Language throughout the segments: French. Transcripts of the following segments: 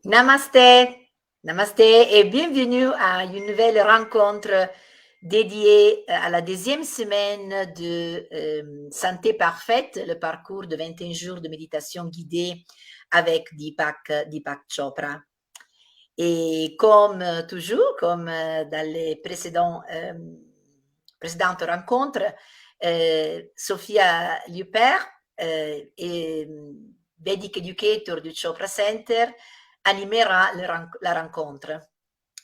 Namasté, namasté et bienvenue à une nouvelle rencontre dédiée à la deuxième semaine de Santé parfaite, le parcours de 21 jours de méditation guidée avec Deepak Chopra. Et comme toujours, comme dans les précédentes rencontres, Sophia Lupert est Vedic Educator du Chopra Center, animera la rencontre.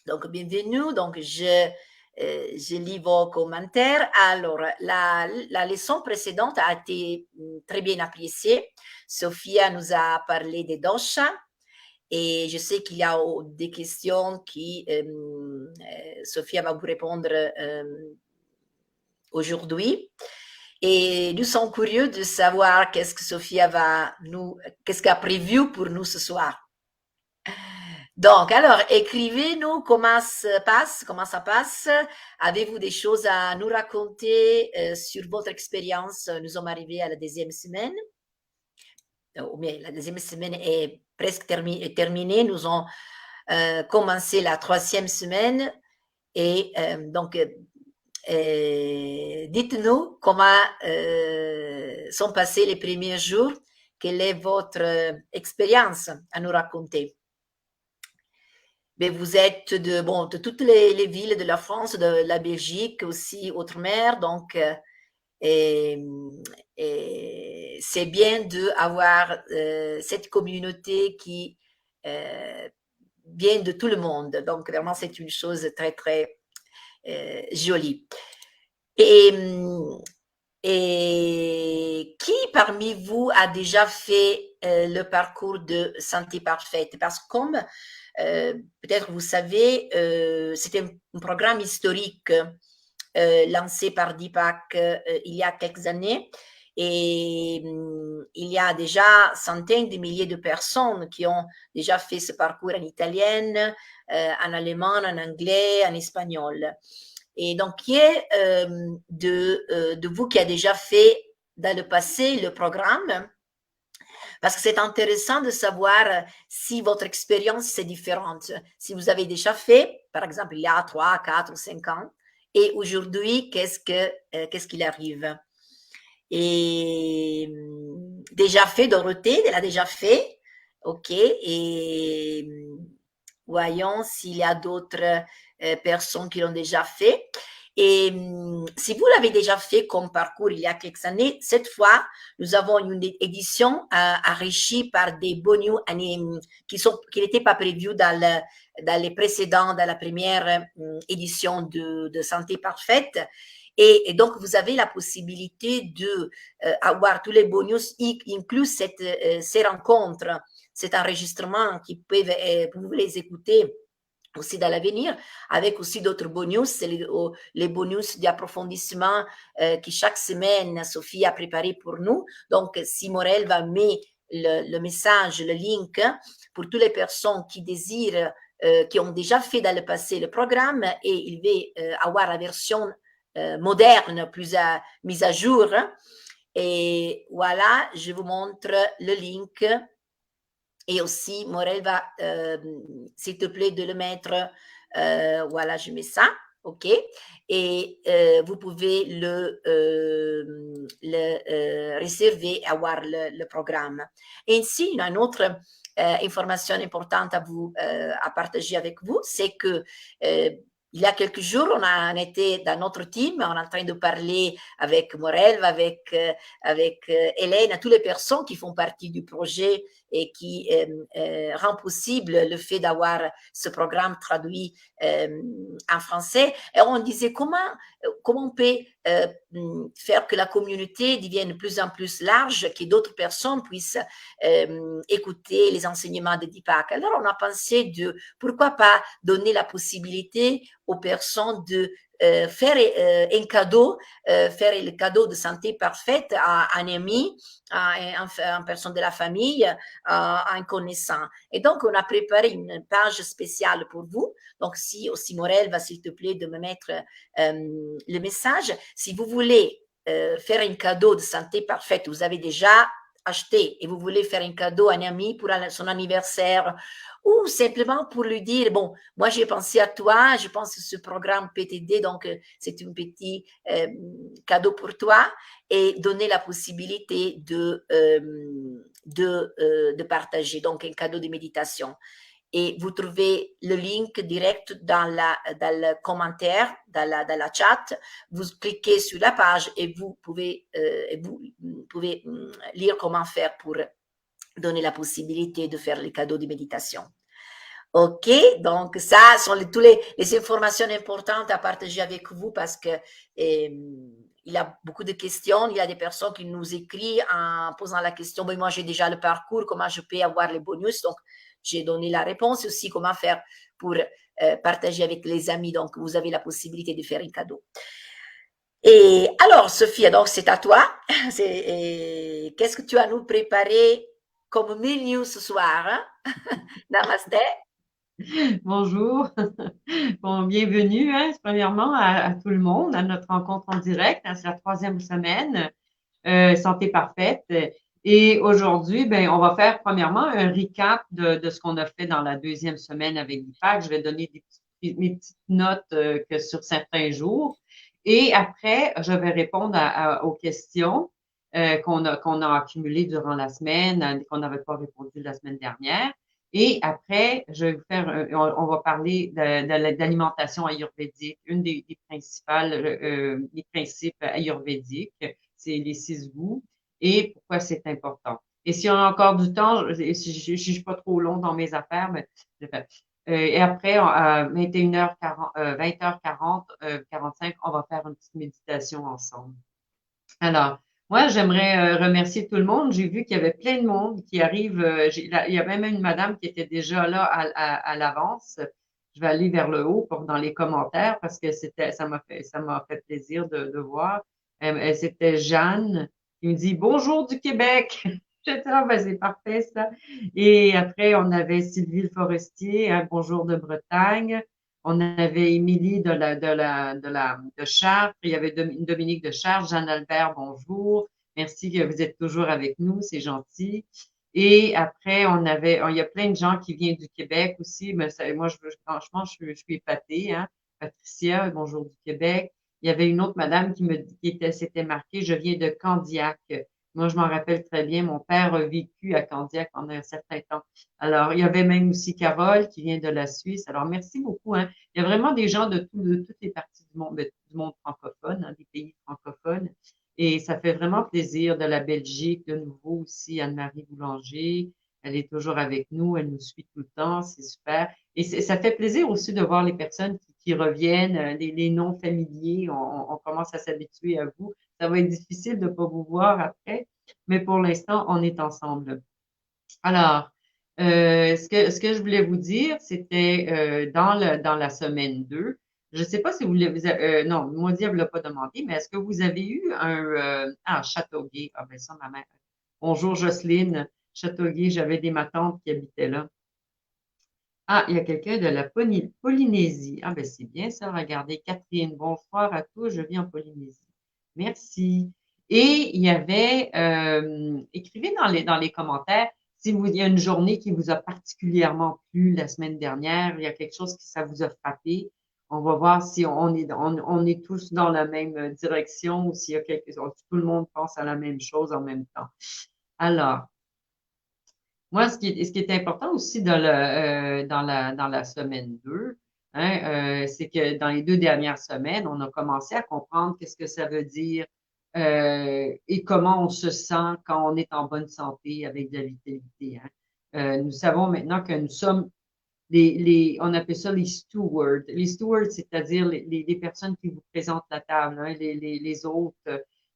Donc, bienvenue. Donc, je lis vos commentaires. Alors, la leçon précédente a été très bien appréciée. Sophia nous a parlé des doshas. Et je sais qu'il y a des questions qui Sophia va vous répondre aujourd'hui. Et nous sommes curieux de savoir qu'est-ce que Sophia qu'est-ce qu'elle a prévu pour nous ce soir. Donc, alors, écrivez-nous comment ça passe. Avez-vous des choses à nous raconter sur votre expérience? Nous sommes arrivés à la deuxième semaine. La deuxième semaine est presque terminée. Nous avons commencé la troisième semaine. Et donc, dites-nous comment sont passés les premiers jours. Quelle est votre expérience à nous raconter? Mais vous êtes de toutes les villes de la France, de la Belgique aussi, outre-mer. Donc, c'est bien d'avoir cette communauté qui vient de tout le monde. Donc, vraiment, c'est une chose très, très jolie. Et qui parmi vous a déjà fait le parcours de Santé parfaite? Parce que comme peut-être vous savez, c'était un programme historique lancé par Deepak il y a quelques années. Et il y a déjà centaines de milliers de personnes qui ont déjà fait ce parcours en italien, en allemand, en anglais, en espagnol. Et donc, qui est de vous qui a déjà fait dans le passé le programme? Parce que c'est intéressant de savoir si votre expérience est différente. Si vous avez déjà fait, par exemple, il y a 3, 4 ou 5 ans, et aujourd'hui, qu'est-ce qu'il arrive? Et déjà fait, Dorothée, elle a déjà fait. OK. Et voyons s'il y a d'autres personnes qui l'ont déjà fait. Et si vous l'avez déjà fait comme parcours il y a quelques années, cette fois, nous avons une édition enrichie par des bonus qui n'étaient pas prévus dans les précédents, dans la première édition de Santé Parfaite. Et donc, vous avez la possibilité de avoir tous les bonus, inclus ces rencontres, cet enregistrement qui peuvent, vous pouvez les écouter aussi dans l'avenir, avec aussi d'autres bonus, les bonus d'approfondissement que chaque semaine Sophie a préparé pour nous. Donc, si Morel va mettre le message, le link pour toutes les personnes qui désirent, qui ont déjà fait dans le passé le programme et il veut avoir la version moderne, plus mise à jour. Et voilà, je vous montre le link. Et aussi, Morel va, s'il te plaît, de le mettre. Voilà, je mets ça. OK. Et vous pouvez le réserver, avoir le programme. Et ainsi, une autre information importante à partager avec vous, c'est que il y a quelques jours, on était dans notre team, on est en train de parler avec Morel, avec Hélène, à toutes les personnes qui font partie du projet et qui rend possible le fait d'avoir ce programme traduit en français. Et on disait comment on peut faire que la communauté devienne de plus en plus large, que d'autres personnes puissent écouter les enseignements de Deepak. Alors on a pensé de pourquoi pas donner la possibilité aux personnes de faire un cadeau, faire le cadeau de santé parfaite à un ami, à une personne de la famille, à un connaissant. Et donc, on a préparé une page spéciale pour vous. Donc, si aussi Morel va, s'il te plaît, de me mettre le message. Si vous voulez faire un cadeau de santé parfaite, vous avez déjà acheté et vous voulez faire un cadeau à un ami pour son anniversaire ou simplement pour lui dire, bon, moi j'ai pensé à toi, je pense que ce programme peut t'aider, donc c'est un petit cadeau pour toi et donner la possibilité de partager, donc un cadeau de méditation. Et vous trouvez le link direct dans le commentaire, dans la chat. Vous cliquez sur la page et vous pouvez lire comment faire pour donner la possibilité de faire les cadeaux de méditation. OK, donc ça sont toutes les informations importantes à partager avec vous parce que il y a beaucoup de questions. Il y a des personnes qui nous écrivent en posant la question, bon, moi j'ai déjà le parcours, comment je peux avoir les bonus? Donc, j'ai donné la réponse aussi, comment faire pour partager avec les amis. Donc, vous avez la possibilité de faire un cadeau. Et alors, Sophia, donc c'est à toi. Qu'est-ce que tu as nous préparé comme menu ce soir? Hein? Namaste. Bonjour. Bon, bienvenue, hein, premièrement, à tout le monde, à notre rencontre en direct. Hein, c'est la 3e semaine, Santé parfaite. Et aujourd'hui, ben, on va faire premièrement un recap de ce qu'on a fait dans la 2e semaine avec l'IPAC. Je vais donner mes petites notes que sur certains jours. Et après, je vais répondre aux questions qu'on a accumulées durant la semaine, qu'on n'avait pas répondu la semaine dernière. Et après, je vais vous faire, on va parler d'alimentation ayurvédique. Une des principales, des principes ayurvédiques, c'est les 6 goûts et pourquoi c'est important. Et si on a encore du temps, si je suis pas trop long dans mes affaires, mais et après, à 21h40, 20h40, 45, on va faire une petite méditation ensemble. Alors, moi, j'aimerais remercier tout le monde. J'ai vu qu'il y avait plein de monde qui arrive. Il y a même une madame qui était déjà là à l'avance. Je vais aller vers le haut dans les commentaires parce que ça m'a fait plaisir de voir. C'était Jeanne qui me dit Bonjour du Québec. Je dis, ah, ben, c'est parfait, ça. Et après, on avait Sylvie Le Forestier, un bonjour de Bretagne. On avait Émilie de Chartres, il y avait Dominique de Chartres, Jeanne Albert, bonjour. Merci que vous êtes toujours avec nous, c'est gentil. Et après, il y a plein de gens qui viennent du Québec aussi, mais moi, franchement, je suis épatée, hein. Patricia, bonjour du Québec. Il y avait une autre madame s'était marquée, je viens de Candiac. Moi, je m'en rappelle très bien. Mon père a vécu à Candiac pendant un certain temps. Alors, il y avait même aussi Carole qui vient de la Suisse. Alors, merci beaucoup, hein. Il y a vraiment des gens de toutes les parties du monde francophone, hein, des pays francophones. Et ça fait vraiment plaisir de la Belgique, de nouveau aussi, Anne-Marie Boulanger. Elle est toujours avec nous, elle nous suit tout le temps, c'est super. Et ça fait plaisir aussi de voir les personnes qui reviennent, les noms familiers. On commence à s'habituer à vous. Ça va être difficile de ne pas vous voir après, mais pour l'instant, on est ensemble. Alors, ce que je voulais vous dire, c'était dans la semaine 2. Je ne sais pas si non, Maudit ne l'a pas demandé, mais est-ce que vous avez eu Châteauguay? Ah, ben ça, ma mère. Bonjour Jocelyne, Châteauguay, j'avais ma tante qui habitait là. Ah, il y a quelqu'un de la Polynésie. Ah, ben c'est bien ça, regardez. Catherine, bonsoir à tous, je vis en Polynésie. Merci. Et il y avait, écrivez dans les commentaires si il y a une journée qui vous a particulièrement plu la semaine dernière, il y a quelque chose qui ça vous a frappé. On va voir si on est tous dans la même direction ou s'il y a quelque chose, tout le monde pense à la même chose en même temps. Alors, moi, ce qui est important aussi dans la semaine 2, hein, c'est que dans les 2 dernières semaines, on a commencé à comprendre qu'est-ce que ça veut dire et comment on se sent quand on est en bonne santé avec de la vitalité. Hein. Nous savons maintenant que nous sommes on appelle ça les stewards. Les stewards, c'est-à-dire les personnes qui vous présentent la table, hein, les hôtes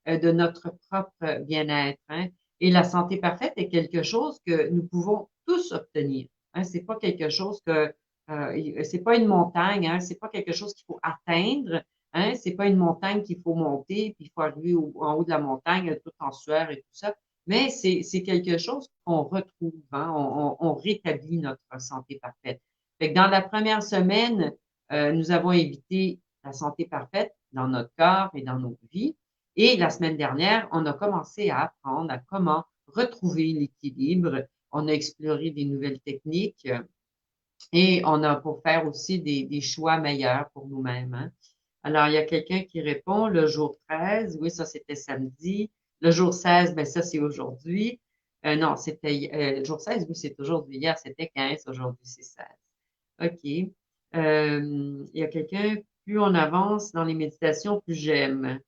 de notre propre bien-être. Hein. Et la santé parfaite est quelque chose que nous pouvons tous obtenir. Hein. C'est pas quelque chose c'est pas une montagne, hein. C'est pas quelque chose qu'il faut atteindre. Hein. C'est pas une montagne qu'il faut monter, puis il faut arriver en haut de la montagne tout en sueur et tout ça. Mais c'est quelque chose qu'on retrouve, hein, on rétablit notre santé parfaite. Fait que dans la première semaine, nous avons évité la santé parfaite dans notre corps et dans nos vies. Et la semaine dernière, on a commencé à apprendre à comment retrouver l'équilibre. On a exploré des nouvelles techniques et on a pour faire aussi des choix meilleurs pour nous-mêmes, hein. Alors, il y a quelqu'un qui répond, le jour 13, oui, ça c'était samedi. Le jour 16, ben ça c'est aujourd'hui. Non, c'était le jour 16, oui, c'est aujourd'hui. Hier, c'était 15, aujourd'hui c'est 16. OK. Il y a quelqu'un, plus on avance dans les méditations, plus j'aime.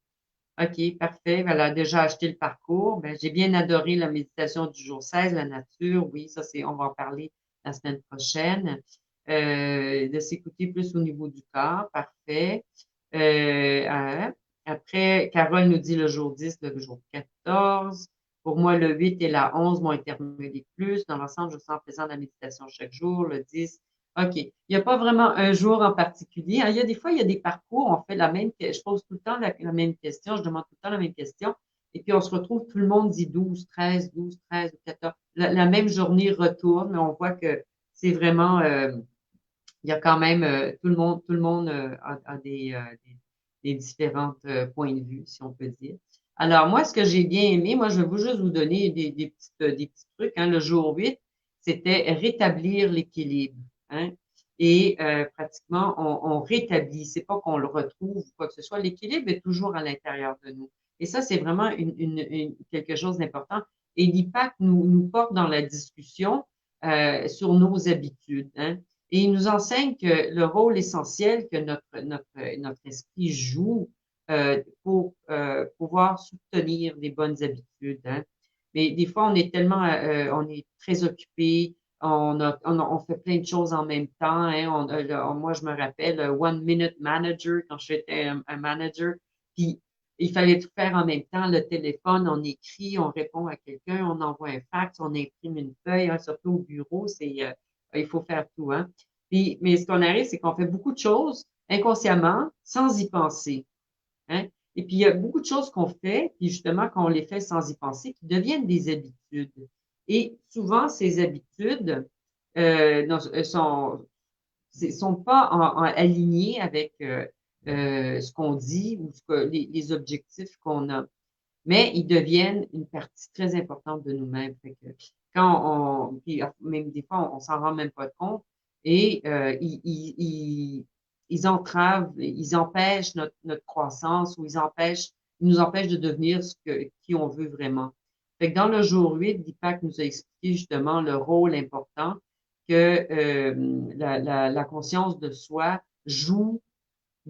OK, parfait. Elle a déjà acheté le parcours. Ben, j'ai bien adoré la méditation du jour 16, la nature. Oui, ça c'est, on va en parler la semaine prochaine. De s'écouter plus au niveau du corps. Parfait. Hein. Après, Carole nous dit le jour 10, le jour 14. Pour moi, le 8 et la 11 m'ont interpellé plus. Dans l'ensemble, je sens présent de la méditation chaque jour. Le 10, OK. Il n'y a pas vraiment un jour en particulier, hein. Il y a des fois, il y a des parcours, on fait je pose tout le temps la même question, je demande tout le temps la même question, et puis on se retrouve, tout le monde dit 12, 13, 12, 13, 14. La même journée retourne, mais on voit que c'est vraiment, il y a quand même, tout le monde a des différents points de vue, si on peut dire. Alors, moi, ce que j'ai bien aimé, moi, je vais juste vous donner des petits trucs, hein. Le jour 8, c'était rétablir l'équilibre, hein. Et pratiquement, on rétablit. C'est pas qu'on le retrouve ou quoi que ce soit. L'équilibre est toujours à l'intérieur de nous. Et ça, c'est vraiment quelque chose d'important. Et l'IPAC nous porte dans la discussion sur nos habitudes, hein. Et il nous enseigne que le rôle essentiel que notre esprit joue pour pouvoir soutenir des bonnes habitudes, hein. Mais des fois, on est très occupé, on fait plein de choses en même temps, hein. Moi, je me rappelle One Minute Manager quand j'étais un manager, puis il fallait tout faire en même temps, le téléphone, on écrit, on répond à quelqu'un, on envoie un fax, on imprime une feuille, hein, surtout au bureau, il faut faire tout, hein. Puis, mais ce qu'on arrive, c'est qu'on fait beaucoup de choses inconsciemment, sans y penser, hein. Et puis, il y a beaucoup de choses qu'on fait, puis justement, quand on les fait sans y penser, qui deviennent des habitudes. Et souvent, ces habitudes sont pas alignées avec ce qu'on dit ou les objectifs qu'on a, mais ils deviennent une partie très importante de nous-mêmes. Fait que puis même des fois, on s'en rend même pas compte et ils entravent, ils empêchent notre croissance ou ils nous empêchent de devenir qui on veut vraiment. Fait que dans le jour 8, Deepak nous a expliqué justement le rôle important que la conscience de soi joue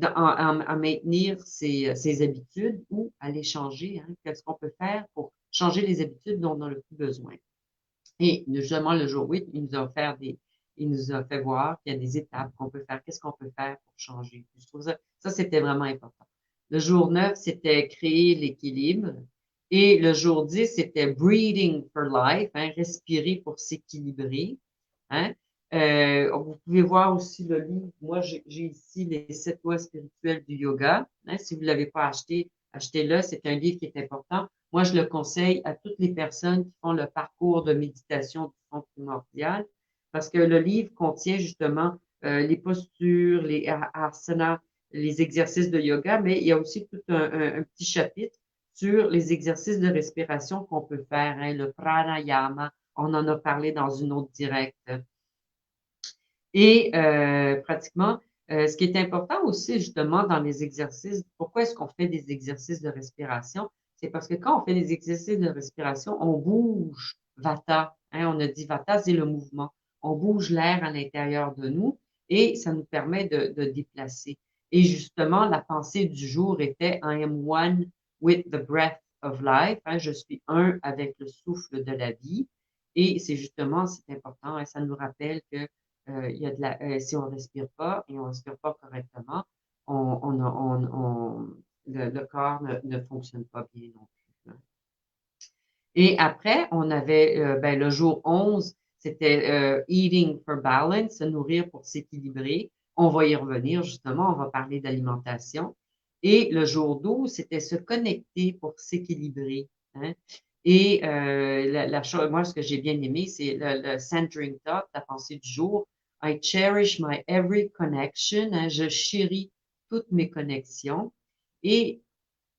à maintenir ses habitudes ou à les changer, hein. Qu'est-ce qu'on peut faire pour changer les habitudes dont on a le plus besoin? Et justement, le jour 8, il nous a fait voir qu'il y a des étapes qu'on peut faire. Qu'est-ce qu'on peut faire pour changer? Je trouve ça c'était vraiment important. Le jour 9, c'était créer l'équilibre. Et le jour 10, c'était breathing for life, hein, respirer pour s'équilibrer, hein. Vous pouvez voir aussi le livre. Moi, j'ai ici les 7 lois spirituelles du yoga, hein. Si vous ne l'avez pas acheté, achetez-le. C'est un livre qui est important. Moi, je le conseille à toutes les personnes qui font le parcours de méditation du fond primordial parce que le livre contient justement les postures, les asanas, les exercices de yoga, mais il y a aussi tout un petit chapitre sur les exercices de respiration qu'on peut faire, hein, le pranayama. On en a parlé dans une autre directe. Et pratiquement, ce qui est important aussi justement dans les exercices, pourquoi est-ce qu'on fait des exercices de respiration? C'est parce que quand on fait des exercices de respiration, on bouge Vata, hein, on a dit Vata, c'est le mouvement. On bouge l'air à l'intérieur de nous et ça nous permet de déplacer. Et justement, la pensée du jour était I am one with the breath of life, hein, je suis un avec le souffle de la vie. Et c'est justement, c'est important, hein, ça nous rappelle que il y a si on respire pas et on respire pas correctement, le corps ne fonctionne pas bien non plus, hein. Et après, on avait ben, le jour 11, c'était eating for balance, se nourrir pour s'équilibrer. On va y revenir justement, on va parler d'alimentation. Et le jour 12, c'était se connecter pour s'équilibrer, hein. Et chose, moi, ce que j'ai bien aimé, c'est le centering thought, la pensée du jour. I cherish my every connection, hein, je chéris toutes mes connexions. Et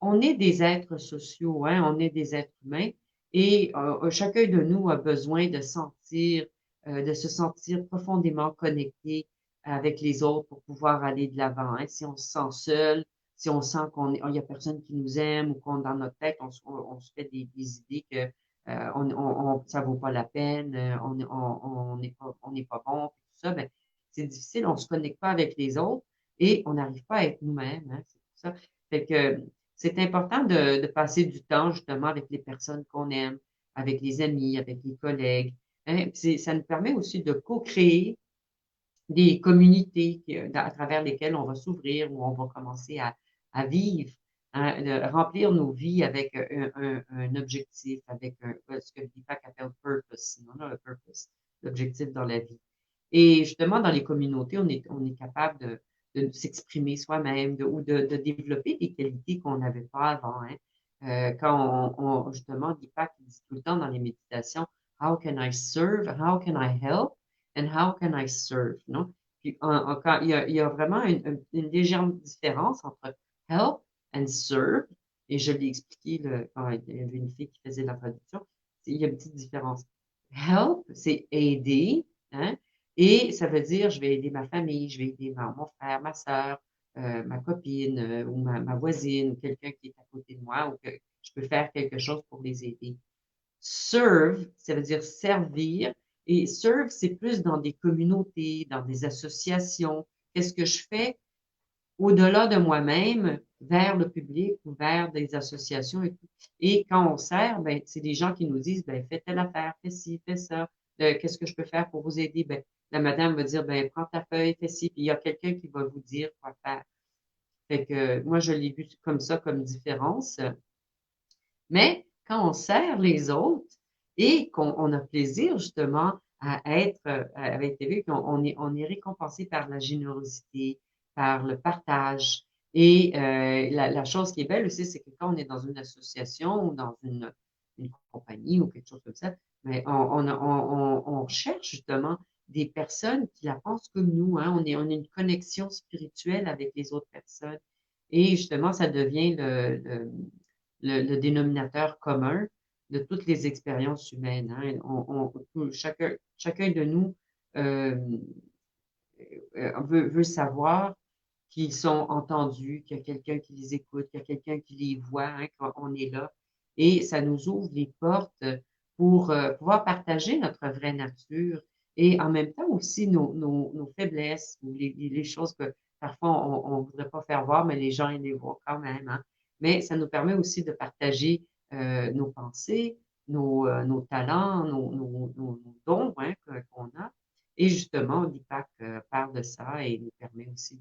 on est des êtres sociaux, hein, on est des êtres humains. Et chacun de nous a besoin de se sentir profondément connecté avec les autres pour pouvoir aller de l'avant. Hein. Si on se sent seul, si on sent il y a personne qui nous aime ou qu'on dans notre tête on se fait des idées que ça vaut pas la peine, on n'est pas bon, tout ça, ben, c'est difficile, on se connecte pas avec les autres et on n'arrive pas à être nous-mêmes. Hein, c'est pour ça. Fait que c'est important de passer du temps justement avec les personnes qu'on aime, avec les amis, avec les collègues. Hein. Ça nous permet aussi de co-créer des communautés à travers lesquelles on va s'ouvrir, où on va commencer à vivre, hein, de remplir nos vies avec un objectif, avec ce que Deepak appelle purpose. Sinon, on a un purpose, l'objectif dans la vie. Et justement, dans les communautés, on est capable de s'exprimer soi-même ou de développer des qualités qu'on n'avait pas avant. Hein. Quand justement, Deepak dit tout le temps dans les méditations, How can I serve? How can I help? And how can I serve? Non? Puis, il y a vraiment une légère différence entre help and serve. Et je l'ai expliqué quand il y avait une fille qui faisait la traduction. Il y a une petite différence. Help, c'est aider, hein? Et ça veut dire, je vais aider ma famille, je vais aider mon frère, ma sœur, ma copine ou ma voisine, ou quelqu'un qui est à côté de moi, ou que je peux faire quelque chose pour les aider. Serve, ça veut dire servir. Et serve, c'est plus dans des communautés, dans des associations. Qu'est-ce que je fais au-delà de moi-même, vers le public ou vers des associations et tout. Et quand on sert, ben, c'est des gens qui nous disent, ben, fais telle affaire, fais ci, fais ça. Qu'est-ce que je peux faire pour vous aider? Ben, la madame va dire, ben, prends ta feuille, fais ci, puis il y a quelqu'un qui va vous dire quoi faire. Fait que moi, je l'ai vu comme ça, comme différence. Mais quand on sert les autres et qu'on a plaisir justement à être avec les qu'on on est récompensé par la générosité, par le partage. Et la chose qui est belle aussi, c'est que quand on est dans une association ou dans une compagnie ou quelque chose comme ça, mais on cherche justement des personnes qui la pensent comme nous. Hein. On a une connexion spirituelle avec les autres personnes. Et justement, ça devient le dénominateur commun de toutes les expériences humaines. Hein. Chacun de nous euh, veut savoir qu'ils sont entendus, qu'il y a quelqu'un qui les écoute, qu'il y a quelqu'un qui les voit, hein, qu'on est là. Et ça nous ouvre les portes pour pouvoir partager notre vraie nature et en même temps aussi nos faiblesses ou les choses que parfois on ne voudrait pas faire voir, mais les gens ils les voient quand même. Hein. Mais ça nous permet aussi de partager nos pensées, nos talents, nos dons hein, qu'on a. Et justement, Deepak parle de ça et nous permet aussi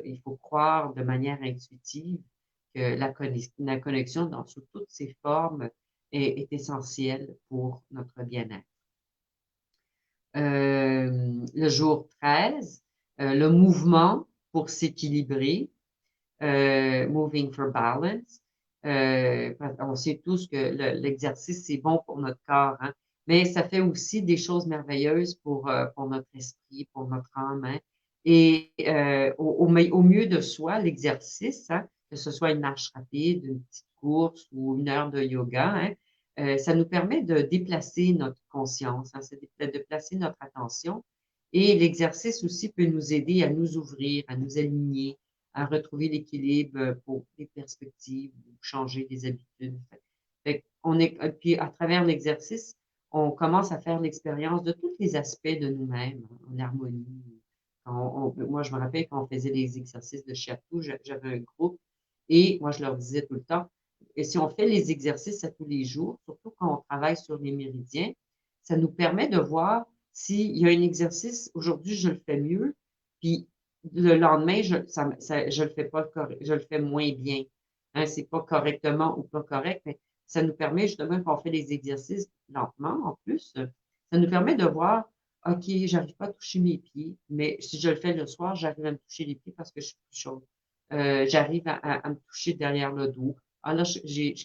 il faut croire de manière intuitive que la connexion sous toutes ses formes est essentielle pour notre bien-être. Le jour 13, le mouvement pour s'équilibrer, moving for balance. On sait tous que l'exercice, c'est bon pour notre corps, hein, mais ça fait aussi des choses merveilleuses pour notre esprit, pour notre âme. Hein. Et au mieux de soi, l'exercice, hein, que ce soit une marche rapide, une petite course ou une heure de yoga, hein, ça nous permet de déplacer notre conscience, hein, de placer notre attention. Et l'exercice aussi peut nous aider à nous ouvrir, à nous aligner, à retrouver l'équilibre pour des perspectives, changer des habitudes. Puis à travers l'exercice, on commence à faire l'expérience de tous les aspects de nous-mêmes en harmonie. Moi, je me rappelle quand on faisait les exercices de Chiatou, j'avais un groupe et moi, je leur disais tout le temps, et si on fait les exercices à tous les jours, surtout quand on travaille sur les méridiens, ça nous permet de voir s'il y a un exercice, aujourd'hui, je le fais mieux, puis le lendemain, je le fais pas je le fais moins bien. Hein, c'est pas correctement ou pas correct, mais ça nous permet justement quand on fait les exercices lentement, en plus, ça nous permet de voir, OK, j'arrive pas à toucher mes pieds, mais si je le fais le soir, j'arrive à me toucher les pieds parce que je suis plus chaude. J'arrive à me toucher derrière le dos. Ah là,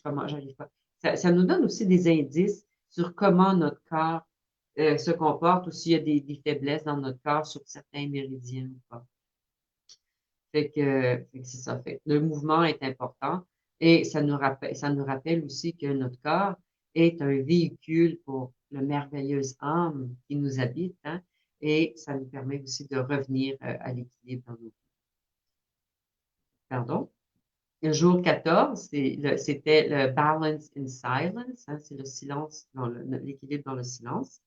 comment, j'arrive pas. Ça nous donne aussi des indices sur comment notre corps se comporte ou s'il y a des faiblesses dans notre corps sur certains méridiens ou pas. Fait que c'est ça. Fait. Le mouvement est important et ça nous rappelle aussi que notre corps est un véhicule pour le merveilleuse âme qui nous habite, hein, et ça nous permet aussi de revenir à l'équilibre dans nos vies. Pardon. Le jour 14, c'était le balance in silence, hein, c'est le silence, l'équilibre dans le silence.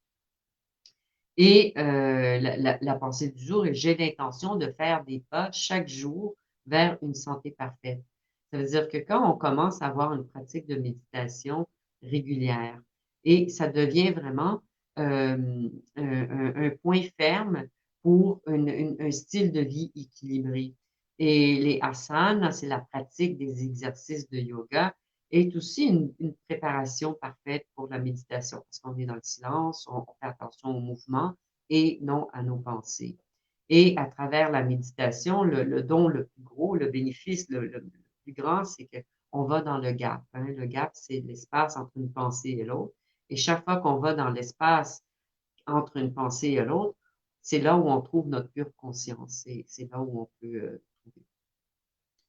Et la pensée du jour est: j'ai l'intention de faire des pas chaque jour vers une santé parfaite. Ça veut dire que quand on commence à avoir une pratique de méditation régulière, et ça devient vraiment un point ferme pour un style de vie équilibré. Et les asanas, c'est la pratique des exercices de yoga, est aussi une préparation parfaite pour la méditation, parce qu'on est dans le silence, on fait attention au mouvement et non à nos pensées. Et à travers la méditation, le don le plus gros, le bénéfice le plus grand, c'est qu'on va dans le gap, hein. Le gap, c'est l'espace entre une pensée et l'autre. Et chaque fois qu'on va dans l'espace entre une pensée et l'autre, c'est là où on trouve notre pure conscience. C'est là où on peut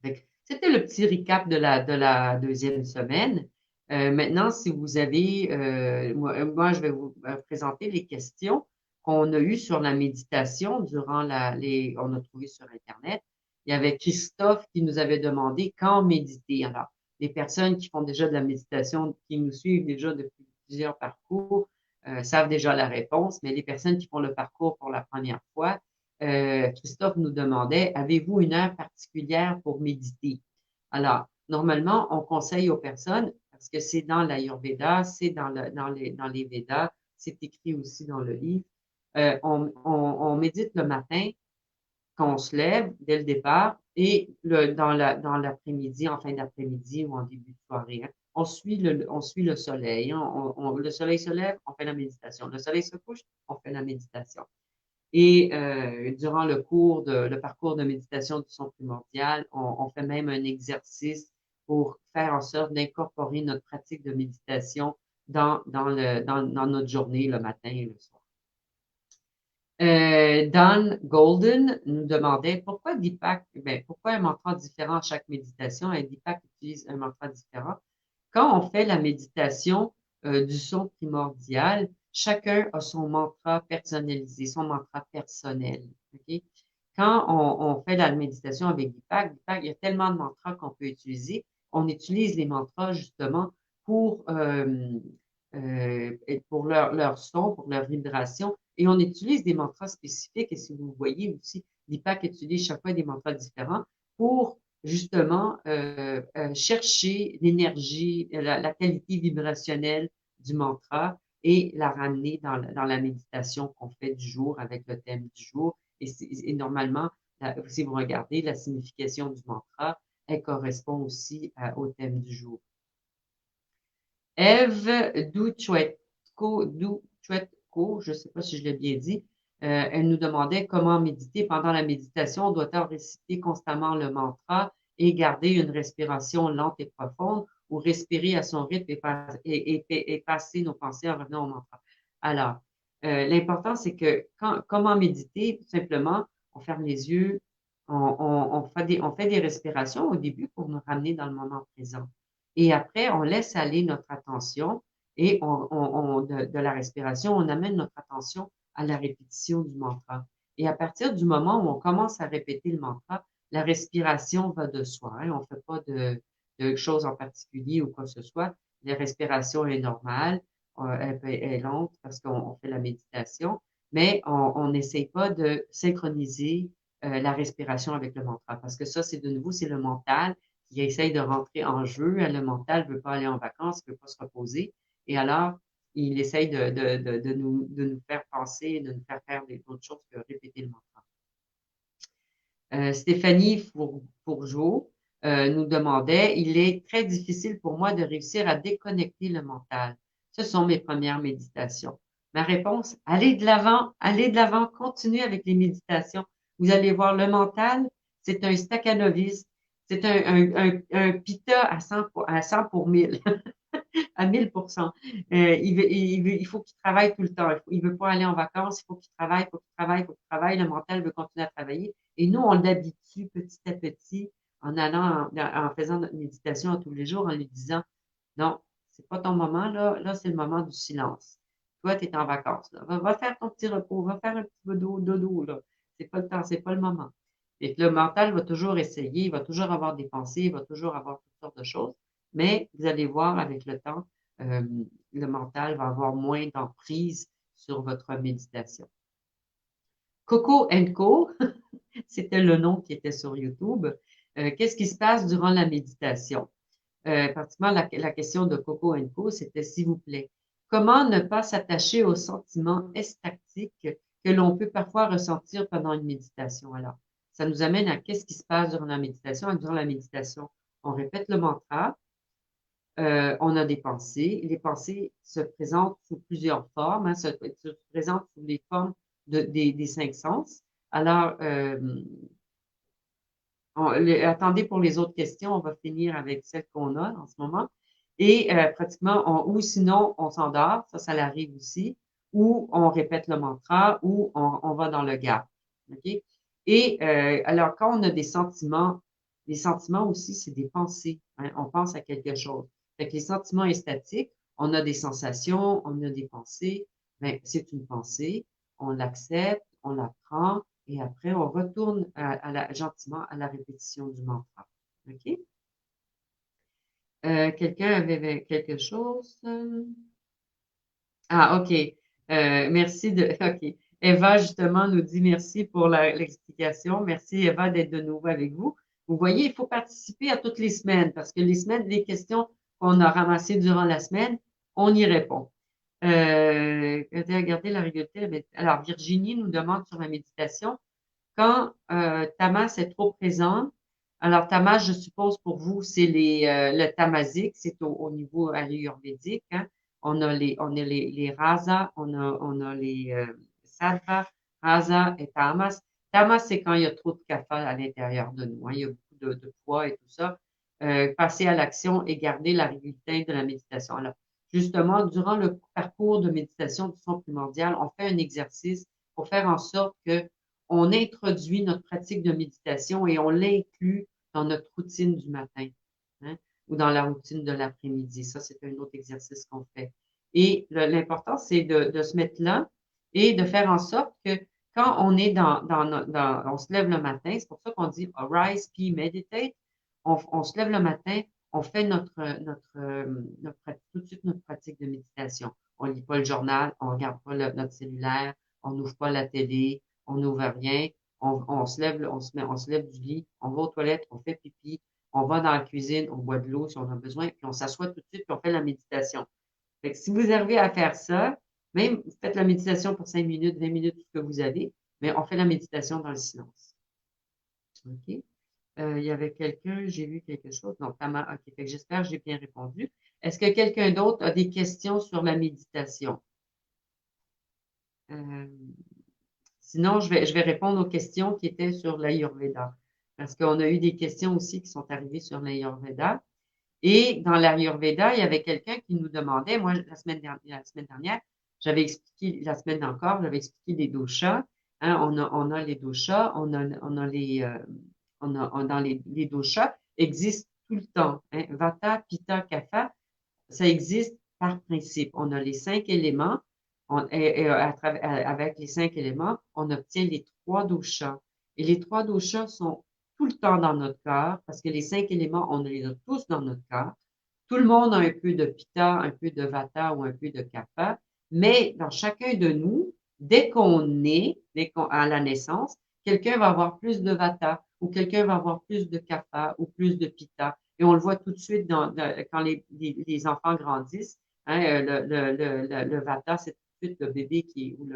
trouver. C'était le petit recap de la deuxième semaine. Maintenant, si vous avez, moi, je vais vous présenter les questions qu'on a eues sur la méditation durant on a trouvé sur Internet. Il y avait Christophe qui nous avait demandé quand méditer. Alors, les personnes qui font déjà de la méditation, qui nous suivent déjà depuis plusieurs parcours, savent déjà la réponse, mais les personnes qui font le parcours pour la première fois, Christophe nous demandait: avez-vous une heure particulière pour méditer? Alors, normalement, on conseille aux personnes, parce que c'est dans l'Ayurveda, c'est dans les Védas, c'est écrit aussi dans le livre, on médite le matin quand on se lève dès le départ et dans l'après-midi, en fin d'après-midi ou en début de soirée, hein. On suit le soleil, hein. Le soleil se lève, on fait la méditation. Le soleil se couche, on fait la méditation. Et durant le parcours de méditation du son primordial, on fait même un exercice pour faire en sorte d'incorporer notre pratique de méditation dans notre journée, le matin et le soir. Don Golden nous demandait pourquoi un mantra différent à chaque méditation, et Deepak utilise un mantra différent. Quand on fait la méditation du son primordial, chacun a son mantra personnalisé, son mantra personnel. Okay? Quand on fait la méditation avec Deepak, il y a tellement de mantras qu'on peut utiliser. On utilise les mantras justement pour, pour leur son, pour leur vibration. Et on utilise des mantras spécifiques. Et si vous voyez aussi, Deepak utilise chaque fois des mantras différents pour justement chercher l'énergie, la qualité vibrationnelle du mantra et la ramener dans la méditation qu'on fait du jour avec le thème du jour. Et normalement, si vous regardez la signification du mantra, elle correspond aussi au thème du jour. Eve Duchwetko, je ne sais pas si je l'ai bien dit, elle nous demandait comment méditer. Pendant la méditation, doit-on réciter constamment le mantra et garder une respiration lente et profonde, ou respirer à son rythme et passer nos pensées en revenant au mantra? Alors, l'important, c'est que comment méditer? Tout simplement, on ferme les yeux, on fait des respirations au début pour nous ramener dans le moment présent. Et après, on laisse aller notre attention et de la respiration, on amène notre attention à la répétition du mantra. Et à partir du moment où on commence à répéter le mantra, la respiration va de soi, hein. On ne fait pas de choses en particulier ou quoi que ce soit. La respiration est normale, elle est lente parce qu'on fait la méditation, mais on n'essaye pas de synchroniser la respiration avec le mantra, parce que ça, c'est de nouveau, c'est le mental qui essaye de rentrer en jeu. Le mental ne veut pas aller en vacances, ne veut pas se reposer. Et alors, il essaye de nous faire penser, de nous faire faire d'autres choses que répéter le mantra. Stéphanie Fourgeau nous demandait: il est très difficile pour moi de réussir à déconnecter le mental. Ce sont mes premières méditations. Ma réponse: allez de l'avant, continuez avec les méditations. Vous allez voir, le mental, c'est un stakhanoviste, c'est un pita à 100 pour 1000, à 1000%. Il faut qu'il travaille tout le temps. Il veut pas aller en vacances, il faut qu'il travaille, il faut qu'il travaille, il faut qu'il travaille. Le mental veut continuer à travailler. Et nous, on l'habitue petit à petit en faisant notre méditation tous les jours, en lui disant: non, C'est pas ton moment, là. Là, c'est le moment du silence. Toi, tu es en vacances, là. Va faire ton petit repos, va faire un petit peu dodo, là. C'est pas le temps, c'est pas le moment. Et que le mental va toujours essayer, il va toujours avoir des pensées, il va toujours avoir toutes sortes de choses. Mais vous allez voir avec le temps, euh, le mental va avoir moins d'emprise sur votre méditation. Coco Co, c'était le nom qui était sur YouTube. Qu'est-ce qui se passe durant la méditation? Pratiquement la question de Coco Co, c'était s'il vous plaît, comment ne pas s'attacher aux sentiments extatiques que l'on peut parfois ressentir pendant une méditation? Alors, ça nous amène à qu'est-ce qui se passe durant la méditation. Durant la méditation, on répète le mantra, on a des pensées. Les pensées se présentent sous plusieurs formes, hein, se présentent sous les formes des cinq sens. Alors, attendez pour les autres questions, on va finir avec celle qu'on a en ce moment. Et pratiquement, ou sinon, on s'endort, ça l'arrive aussi, ou on répète le mantra, ou on va dans le gap. OK? Et alors, quand on a des sentiments, les sentiments aussi, c'est des pensées. Hein, on pense à quelque chose. Fait que les sentiments estatiques, on a des sensations, on a des pensées. Ben, c'est une pensée, on l'accepte, on la prend, et après, on retourne gentiment à la répétition du mantra. OK? Quelqu'un avait quelque chose? Ah, OK. Merci de. OK. Eva, justement, nous dit merci pour l'explication. Merci, Eva, d'être de nouveau avec vous. Vous voyez, il faut participer à toutes les semaines parce que les semaines, les questions qu'on a ramassées durant la semaine, on y répond. Regardez la régularité. Alors, Virginie nous demande sur la méditation. Quand Tamas est trop présent, alors Tamas, je suppose pour vous, c'est le tamasique, c'est au niveau ayurvédique. Hein. On a les rasa, on a les sattva, rasa et tamas. Tamas, c'est quand il y a trop de kapha à l'intérieur de nous. Hein. Il y a beaucoup de poids et tout ça. Passer à l'action et garder la régularité de la méditation. Alors, justement, durant le parcours de méditation du son primordial, on fait un exercice pour faire en sorte que on introduit notre pratique de méditation et on l'inclut dans notre routine du matin, hein, ou dans la routine de l'après-midi. Ça, c'est un autre exercice qu'on fait. Et l'important, c'est de se mettre là et de faire en sorte que quand on est on se lève le matin, c'est pour ça qu'on dit arise, puis meditate. On se lève le matin, on fait tout de suite notre pratique de méditation. On lit pas le journal, on regarde pas notre cellulaire, on n'ouvre pas la télé, on n'ouvre rien, on se lève, on se lève du lit, on va aux toilettes, on fait pipi, on va dans la cuisine, on boit de l'eau si on a besoin, puis on s'assoit tout de suite, puis on fait la méditation. Fait que si vous arrivez à faire ça, même vous faites la méditation pour 5 minutes, 20 minutes, tout ce que vous avez, mais on fait la méditation dans le silence. OK? Il y avait quelqu'un, j'ai vu quelque chose. Donc, OK. Fait que j'espère que j'ai bien répondu. Est-ce que quelqu'un d'autre a des questions sur la méditation? Euh, Sinon, je vais répondre aux questions qui étaient sur l'Ayurveda. Parce qu'on a eu des questions aussi qui sont arrivées sur l'Ayurveda. Et dans l'Ayurveda, il y avait quelqu'un qui nous demandait, moi, la semaine dernière, j'avais expliqué, la semaine encore, j'avais expliqué les doshas. Hein, on a les doshas, dans les doshas existent tout le temps. Hein, Vata, Pitta, Kapha, ça existe par principe. On a les 5 éléments. Avec les 5 éléments, on obtient les 3 doshas. Et les 3 doshas sont tout le temps dans notre corps parce que les 5 éléments, on les a tous dans notre corps. Tout le monde a un peu de Pitta, un peu de Vata ou un peu de Kapha, mais dans chacun de nous, à la naissance, quelqu'un va avoir plus de Vata ou quelqu'un va avoir plus de Kapha ou plus de Pitta. Et on le voit tout de suite quand les enfants grandissent. Hein, le Vata, c'est tout de suite le bébé ou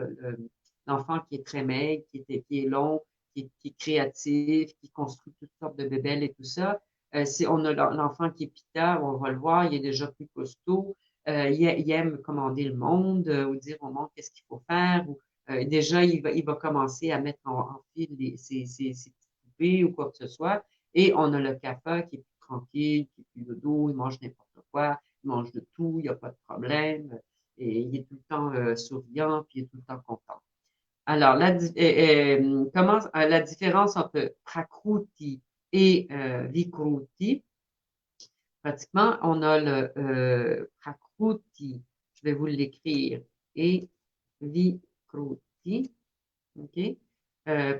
l'enfant qui est très maigre, qui est long, qui est créatif, qui construit toutes sortes de bébelles et tout ça. Si on a l'enfant qui est Pitta, on va le voir, il est déjà plus costaud. Il aime commander le monde ou dire au monde qu'est-ce qu'il faut faire. Ou, déjà, il va commencer à mettre en fil ses petites poupées ou quoi que ce soit. Et on a le kapha qui est plus tranquille, qui est plus dodo, il mange n'importe quoi, il mange de tout, il n'y a pas de problème. Et il est tout le temps souriant, puis il est tout le temps content. Alors, la différence entre Prakruti et Vikruti. pratiquement, on a le Prakruti. Je vais vous l'écrire. Et Vikruti. OK?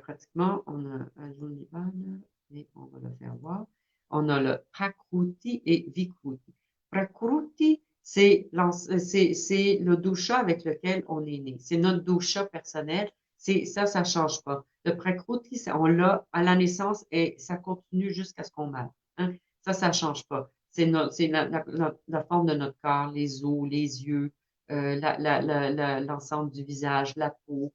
Pratiquement, on a Ajunibana, et on va le faire voir. On a le Prakruti et Vikruti. Prakruti, c'est le dosha avec lequel on est né. C'est notre dosha personnel. Ça change pas. Le Prakruti, on l'a à la naissance et ça continue jusqu'à ce qu'on meure. Hein? Ça change pas. C'est la forme de notre corps, les os, les yeux, l'ensemble du visage, la peau,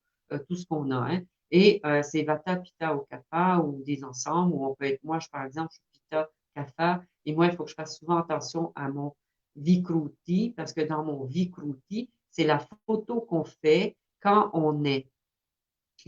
tout ce qu'on a. Hein? Et c'est Vata, Pitta ou Kapha ou des ensembles où on peut être, moi, par exemple, je suis Pitta, Kapha, et moi, il faut que je fasse souvent attention à mon Vikruti, parce que dans mon Vikruti, c'est la photo qu'on fait quand on est,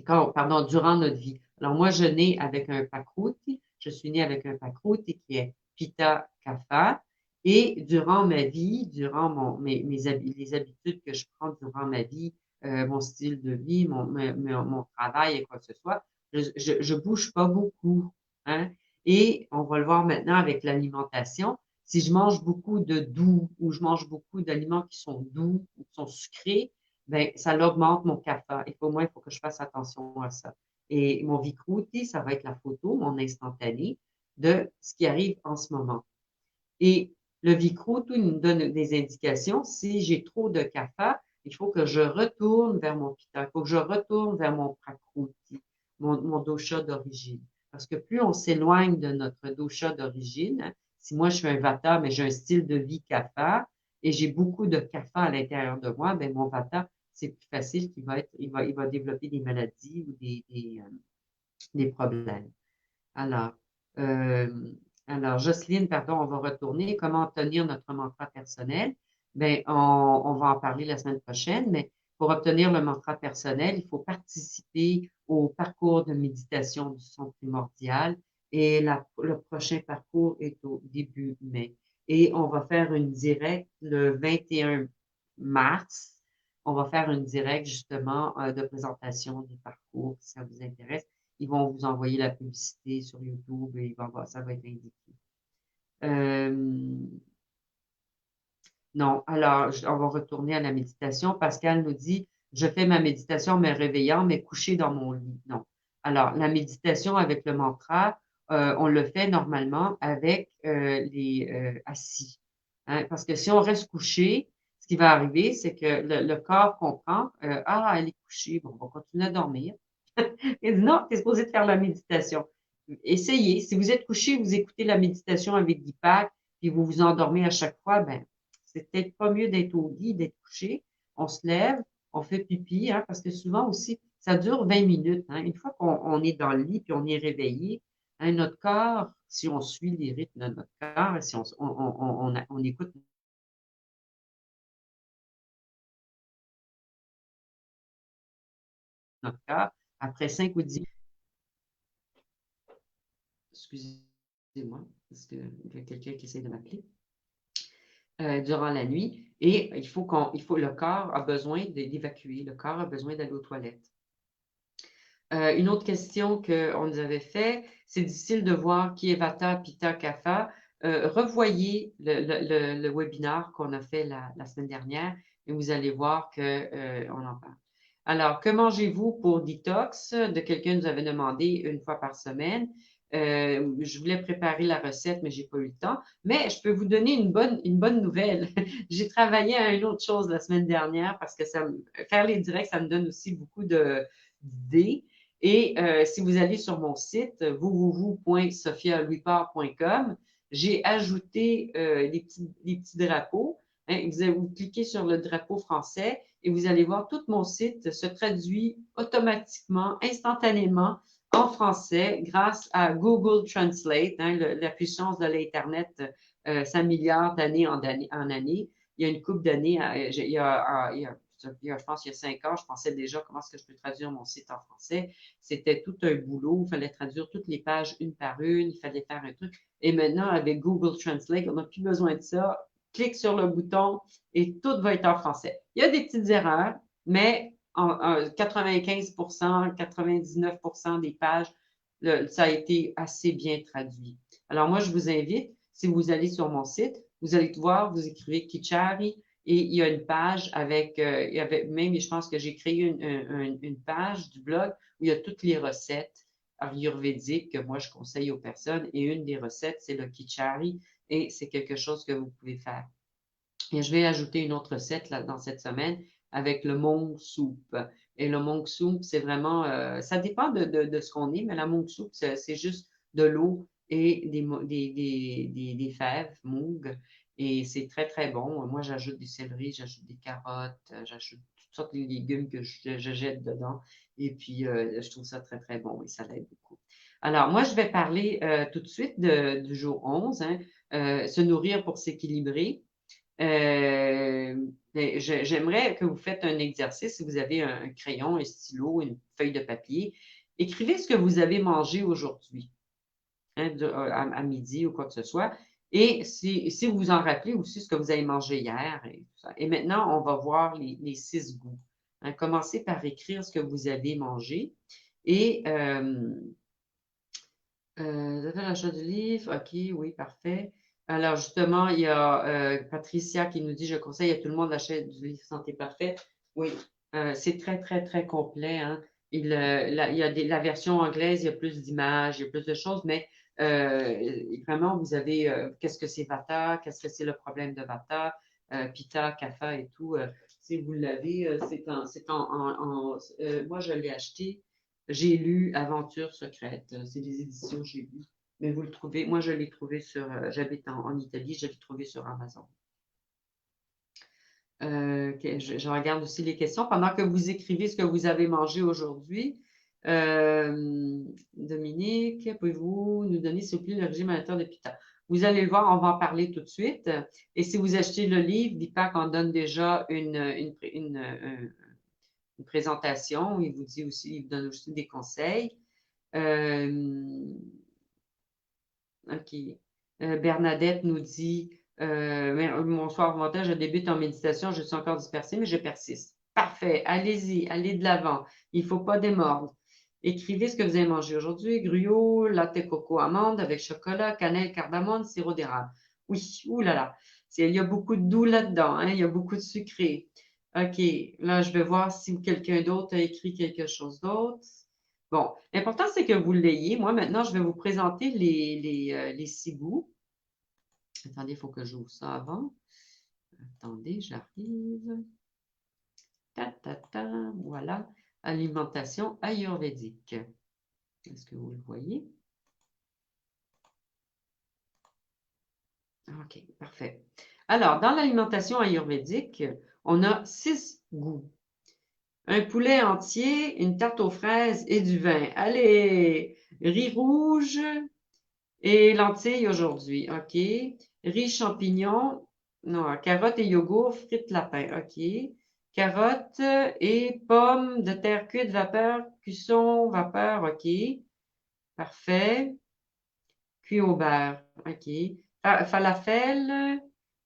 pardon, durant notre vie. Alors, moi, je nais avec un Pakruti, je suis née avec un Pakruti qui est Pitta, Kapha, et durant ma vie, durant les habitudes que je prends durant ma vie, mon style de vie, mon travail et quoi que ce soit, je bouge pas beaucoup, hein. Et on va le voir maintenant avec l'alimentation. Si je mange beaucoup de doux ou je mange beaucoup d'aliments qui sont doux ou qui sont sucrés, ben, ça l'augmente mon kapha. Il faut que je fasse attention à ça. Et mon Vikruti, ça va être la photo, mon instantané, de ce qui arrive en ce moment. Et le Vikruti nous donne des indications. Si j'ai trop de kapha, il faut que je retourne vers mon pitta, il faut que je retourne vers mon prakruti, mon dosha d'origine. Parce que plus on s'éloigne de notre dosha d'origine, hein, si moi je suis un vata, mais j'ai un style de vie kapha, et j'ai beaucoup de kapha à l'intérieur de moi, ben mon vata, c'est plus facile qu'il va être, il va développer des maladies ou des problèmes. Alors, euh, alors, Jocelyne, pardon, on va retourner. Comment obtenir notre mantra personnel? Ben, on va en parler la semaine prochaine, mais pour obtenir le mantra personnel, il faut participer au parcours de méditation du son primordial et le prochain parcours est au début mai. Et on va faire une directe le 21 mars. On va faire une directe justement de présentation du parcours si ça vous intéresse. Ils vont vous envoyer la publicité sur YouTube et ça va être indiqué. Euh, non, alors, on va retourner à la méditation. Pascal nous dit, je fais ma méditation, me réveillant, mais couché dans mon lit. Non. Alors, la méditation avec le mantra, on le fait normalement avec les assis. Hein, parce que si on reste couché, ce qui va arriver, c'est que le corps comprend, ah, elle est couchée, bon, on va continuer à dormir. Il dit non, tu es supposé de faire la méditation. Essayez. Si vous êtes couché, vous écoutez la méditation avec Deepak, puis vous vous endormez à chaque fois, ben, c'est peut-être pas mieux d'être au lit, d'être couché. On se lève, on fait pipi, hein, parce que souvent aussi, ça dure 20 minutes. Hein. Une fois qu'on est dans le lit puis on est réveillé, hein, notre corps, si on suit les rythmes de notre corps, si on écoute notre corps, après 5 ou 10 excusez-moi, parce qu'il y a quelqu'un qui essaie de m'appeler, durant la nuit. Et le corps a besoin d'évacuer, le corps a besoin d'aller aux toilettes. Une autre question qu'on nous avait fait, c'est difficile de voir qui est Vata, Pitta, Kapha. Revoyez le webinaire qu'on a fait la semaine dernière et vous allez voir qu'on en parle. Alors, que mangez-vous pour détox? De quelqu'un nous avait demandé une fois par semaine. Je voulais préparer la recette, mais j'ai pas eu le temps. Mais je peux vous donner une bonne nouvelle. J'ai travaillé à une autre chose la semaine dernière parce que faire les directs, ça me donne aussi beaucoup d'idées. Et si vous allez sur mon site www.sophialouipart.com, j'ai ajouté les petits drapeaux. Hein, vous cliquez sur le drapeau français et vous allez voir tout mon site se traduit automatiquement, instantanément en français grâce à Google Translate. Hein, la puissance de l'Internet s'améliore d'année en année. Il y a une couple d'années, je pense qu'il y a 5 ans, je pensais déjà comment est-ce que je peux traduire mon site en français. C'était tout un boulot. Il fallait traduire toutes les pages une par une. Il fallait faire un truc. Et maintenant, avec Google Translate, on n'a plus besoin de ça. Clique sur le bouton et tout va être en français. Il y a des petites erreurs, mais en 95%, 99% des pages, ça a été assez bien traduit. Alors moi, je vous invite, si vous allez sur mon site, vous allez voir, vous écrivez Kichari et il y a une page avec, même, je pense que j'ai créé une page du blog où il y a toutes les recettes ayurvédiques que moi je conseille aux personnes et une des recettes, c'est le Kichari et c'est quelque chose que vous pouvez faire. Et je vais ajouter une autre recette là, dans cette semaine avec le monk soup. Et le monk soup, c'est vraiment, ça dépend de ce qu'on est, mais la monk soup, c'est juste de l'eau et des fèves, moug. Et c'est très, très bon. Moi, j'ajoute du céleri, j'ajoute des carottes, j'ajoute toutes sortes de légumes que je jette dedans. Et puis, je trouve ça très, très bon et ça l'aide beaucoup. Alors, moi, je vais parler tout de suite du jour 11, hein, se nourrir pour s'équilibrer. J'aimerais que vous faites un exercice, si vous avez un crayon, un stylo, une feuille de papier. Écrivez ce que vous avez mangé aujourd'hui, hein, à midi ou quoi que ce soit. Et si vous vous en rappelez aussi ce que vous avez mangé hier. Et, tout ça. Et maintenant, on va voir les 6 goûts. Hein, commencez par écrire ce que vous avez mangé. Et vous avez l'achat du livre, OK, oui, parfait. Alors, justement, il y a Patricia qui nous dit, je conseille à tout le monde d'acheter du livre Santé parfaite. Oui, c'est très, très, très complet. Hein. Il y a la version anglaise, il y a plus d'images, il y a plus de choses, mais vraiment, vous avez qu'est-ce que c'est Vata, qu'est-ce que c'est le problème de Vata, Pitta, Kapha et tout. Si vous l'avez, moi, je l'ai acheté. J'ai lu Aventure secrète. C'est des éditions J'ai lu. Mais vous le trouvez, moi je l'ai trouvé sur, j'habite en Italie, je l'ai trouvé sur Amazon. Je regarde aussi les questions pendant que vous écrivez ce que vous avez mangé aujourd'hui. Dominique, pouvez-vous nous donner, s'il vous plaît, le régime alimentaire de Pitta? Vous allez le voir, on va en parler tout de suite. Et si vous achetez le livre, Deepak en donne déjà une présentation où il vous dit aussi, il vous donne aussi des conseils. OK. Bernadette nous dit bonsoir, Montage, je débute en méditation, je suis encore dispersée, mais je persiste. Parfait, allez-y, allez de l'avant. Il ne faut pas démordre. Écrivez ce que vous avez mangé aujourd'hui gruau, latte coco amande avec chocolat, cannelle, cardamome, sirop d'érable. Oui, oulala. Il y a beaucoup de doux là-dedans, hein, il y a beaucoup de sucré. OK, là, je vais voir si quelqu'un d'autre a écrit quelque chose d'autre. Bon, l'important, c'est que vous l'ayez. Moi, maintenant, je vais vous présenter les 6 goûts. Attendez, il faut que j'ouvre ça avant. Attendez, j'arrive. Ta, ta, ta. Voilà. Alimentation ayurvédique. Est-ce que vous le voyez? OK, parfait. Alors, dans l'alimentation ayurvédique, on a 6 goûts. Un poulet entier, une tarte aux fraises et du vin. Allez, riz rouge et lentilles aujourd'hui. OK. Riz champignons. Non, carottes et yogourt, frites lapin. OK. Carottes et pommes de terre cuite, vapeur, cuisson, vapeur. OK. Parfait. Cuit au beurre. OK. Falafel.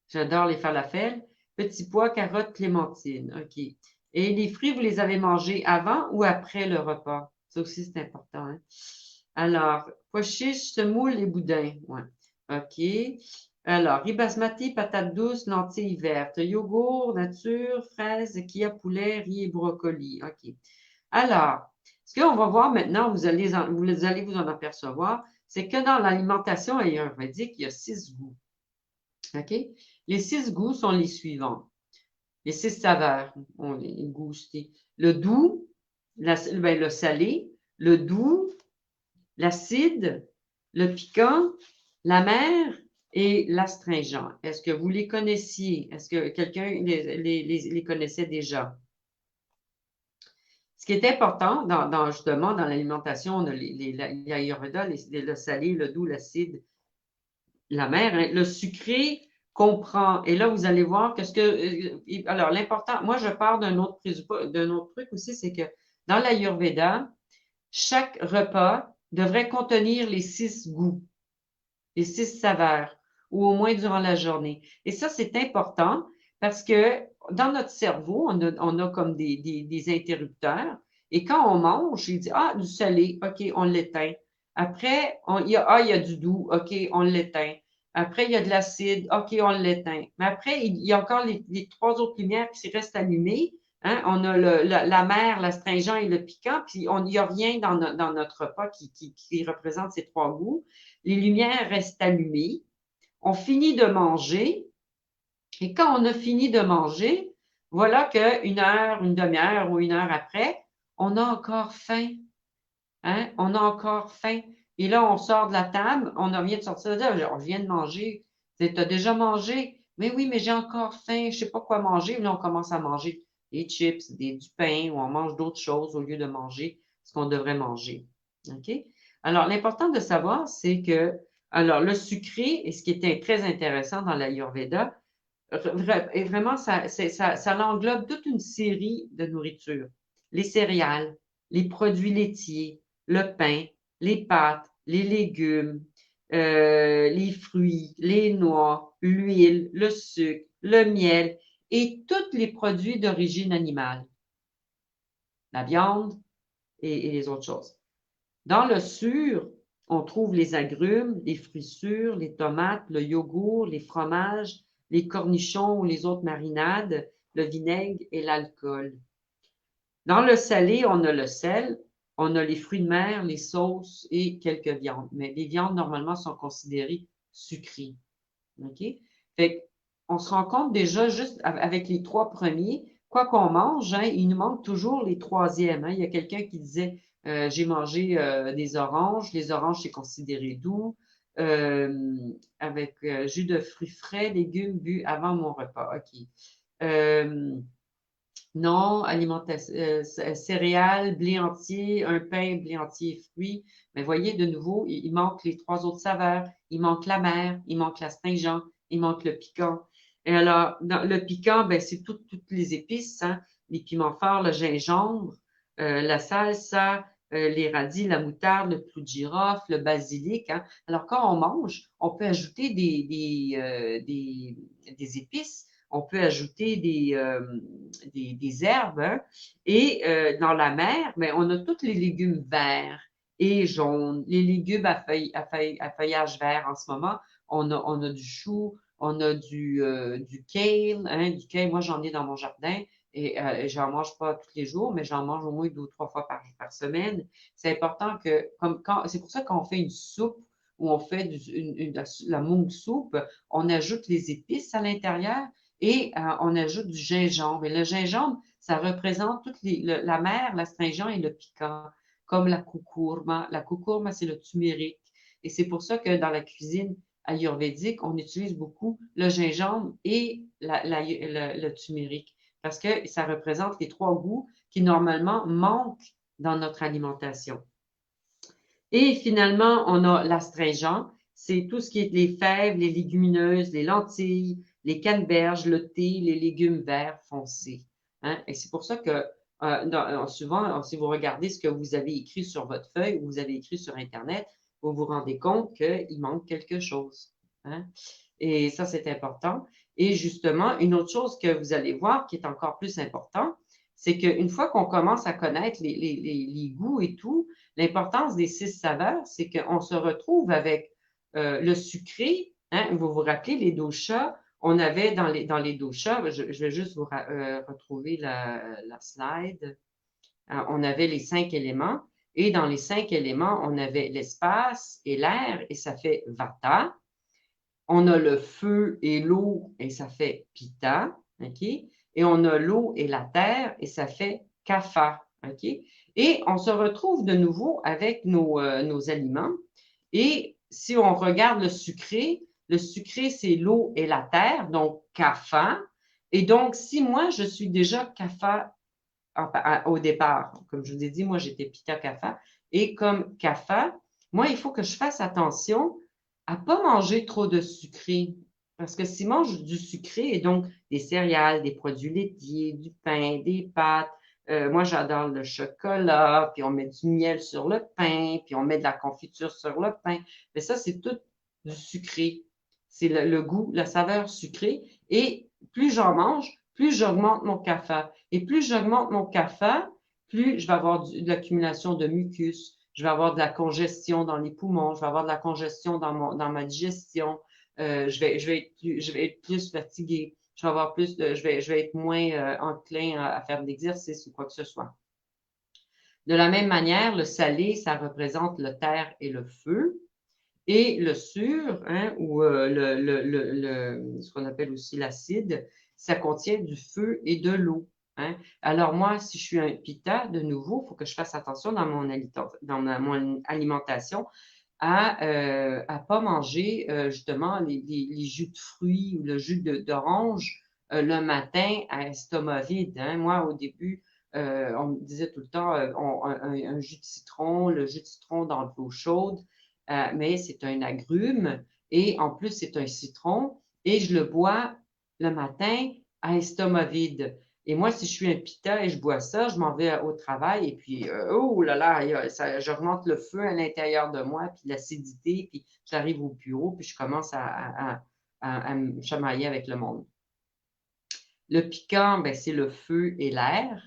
J'adore les falafels. Petits pois, carottes, clémentine. OK. Et les fruits, vous les avez mangés avant ou après le repas? Ça aussi, c'est important. Hein? Alors, pois chiches, semoule et boudin. Ouais. OK. Alors, riz basmati, patates douces, lentilles vertes, yogourt, nature, fraises, kia poulet, riz et brocoli. OK. Alors, ce qu'on va voir maintenant, vous allez vous en apercevoir, c'est que dans l'alimentation ayurvédique, il y a 6 goûts. OK? Les 6 goûts sont les suivants. Les 6 saveurs, on les goûts. Le doux, le salé, le doux, l'acide, le piquant, l'amer et l'astringent. Est-ce que vous les connaissiez? Est-ce que quelqu'un les connaissait déjà? Ce qui est important, justement, dans l'alimentation, on a l'ayurveda, le salé, le doux, l'acide, l'amer. Hein. Le sucré comprend, et là, vous allez voir alors, l'important, moi, je pars d'un autre truc aussi, c'est que dans l'ayurveda, chaque repas devrait contenir les 6 goûts, les 6 saveurs, ou au moins durant la journée. Et ça, c'est important parce que dans notre cerveau, on a comme des interrupteurs. Et quand on mange, il dit, du salé, OK, on l'éteint. Après, il y a du doux, OK, on l'éteint. Après, il y a de l'acide. OK, on l'éteint. Mais après, il y a encore les trois autres lumières qui restent allumées. Hein? On a l'amer, l'astringent et le piquant, puis il n'y a rien dans notre repas qui représente ces trois goûts. Les lumières restent allumées. On finit de manger. Et quand on a fini de manger, voilà qu'une heure, une demi-heure ou une heure après, on a encore faim. Hein? On a encore faim. Et là, on sort de la table, on vient de sortir de là, on vient de manger. Tu as déjà mangé? Mais oui, mais j'ai encore faim, je sais pas quoi manger. Là, on commence à manger des chips, du pain, ou on mange d'autres choses au lieu de manger ce qu'on devrait manger. OK? Alors, l'important de savoir, c'est que, alors, le sucré, et ce qui était très intéressant dans l'Ayurveda, et vraiment, ça englobe toute une série de nourritures. Les céréales, les produits laitiers, le pain, les pâtes, les légumes, les fruits, les noix, l'huile, le sucre, le miel et tous les produits d'origine animale, la viande et les autres choses. Dans le sûr, on trouve les agrumes, les fruits sûrs, les tomates, le yogourt, les fromages, les cornichons ou les autres marinades, le vinaigre et l'alcool. Dans le salé, on a le sel, on a les fruits de mer, les sauces et quelques viandes. Mais les viandes, normalement, sont considérées sucrées. OK? Fait on se rend compte déjà, juste avec les trois premiers, quoi qu'on mange, hein, il nous manque toujours les troisièmes. Hein. Il y a quelqu'un qui disait, j'ai mangé des oranges. Les oranges, c'est considéré doux. Avec jus de fruits frais, légumes bu avant mon repas. OK. Non, alimentation, céréales, blé entier, un pain, blé entier et fruits. Mais voyez, de nouveau, il manque les trois autres saveurs. Il manque la mer, il manque l'astringent, il manque le piquant. Et alors, dans le piquant, ben, c'est toutes les épices, hein, les piments forts, le gingembre, la salsa, les radis, la moutarde, le clou de girofle, le basilic. Hein. Alors, quand on mange, on peut ajouter des épices. On peut ajouter des herbes. Hein. Et dans la mer, ben, on a tous les légumes verts et jaunes, les légumes à feuillage vert en ce moment. On a du chou, on a du kale. Hein, du kale, moi, j'en ai dans mon jardin. Et j'en mange pas tous les jours, mais j'en mange au moins 2 ou 3 fois par semaine. C'est important que, c'est pour ça qu'on fait une soupe ou on fait la moong soupe, on ajoute les épices à l'intérieur et on ajoute du gingembre. Et le gingembre, ça représente la mer, l'astringent et le piquant, comme la curcuma. La curcuma, c'est le turmeric. Et c'est pour ça que dans la cuisine ayurvédique, on utilise beaucoup le gingembre et le turmeric parce que ça représente les trois goûts qui normalement manquent dans notre alimentation. Et finalement, on a l'astringent. C'est tout ce qui est les fèves, les légumineuses, les lentilles, les canneberges, le thé, les légumes verts foncés. Hein? Et c'est pour ça que souvent, si vous regardez ce que vous avez écrit sur votre feuille ou vous avez écrit sur Internet, vous vous rendez compte qu'il manque quelque chose. Hein? Et ça, c'est important. Et justement, une autre chose que vous allez voir qui est encore plus important, c'est qu'une fois qu'on commence à connaître les goûts et tout, l'importance des 6 saveurs, c'est qu'on se retrouve avec le sucré. Hein, vous vous rappelez, les doshas, on avait dans les doshas, je vais juste vous retrouver la slide, on avait les 5 éléments. Et dans les 5 éléments, on avait l'espace et l'air, et ça fait vata. On a le feu et l'eau, et ça fait pitta. OK? Et on a l'eau et la terre, et ça fait kapha. OK? Et on se retrouve de nouveau avec nos aliments. Et si on regarde le sucré, c'est l'eau et la terre, donc kapha. Et donc, si moi, je suis déjà kapha au départ, comme je vous ai dit, moi, j'étais pitta kapha. Et comme kapha, moi, il faut que je fasse attention à pas manger trop de sucré. Parce que si je mange du sucré, et donc des céréales, des produits laitiers, du pain, des pâtes, moi j'adore le chocolat, puis on met du miel sur le pain, puis on met de la confiture sur le pain. Mais ça, c'est tout du sucré. C'est le goût, la saveur sucrée. Et plus j'en mange, plus j'augmente mon kapha. Et plus j'augmente mon kapha, plus je vais avoir de l'accumulation de mucus, je vais avoir de la congestion dans les poumons, je vais avoir de la congestion dans ma digestion, je vais être plus fatigué, je vais avoir plus je vais être moins enclin à faire de l'exercice ou quoi que ce soit. De la même manière, le salé, ça représente le terre et le feu. Et le sur, hein, ou ce qu'on appelle aussi l'acide, ça contient du feu et de l'eau. Hein. Alors moi, si je suis un pita, de nouveau, il faut que je fasse attention dans mon alimentation à pas manger justement les jus de fruits ou le jus d'orange le matin à estomac vide. Hein. Moi, au début, on me disait tout le temps un jus de citron, le jus de citron dans de l'eau chaude, mais c'est un agrume et en plus c'est un citron et je le bois le matin à estomac vide. Et moi, si je suis un pita et je bois ça, je m'en vais au travail et puis, oh là là, j'augmente le feu à l'intérieur de moi, puis l'acidité, puis j'arrive au bureau, puis je commence à me chamailler avec le monde. Le piquant, ben, c'est le feu et l'air.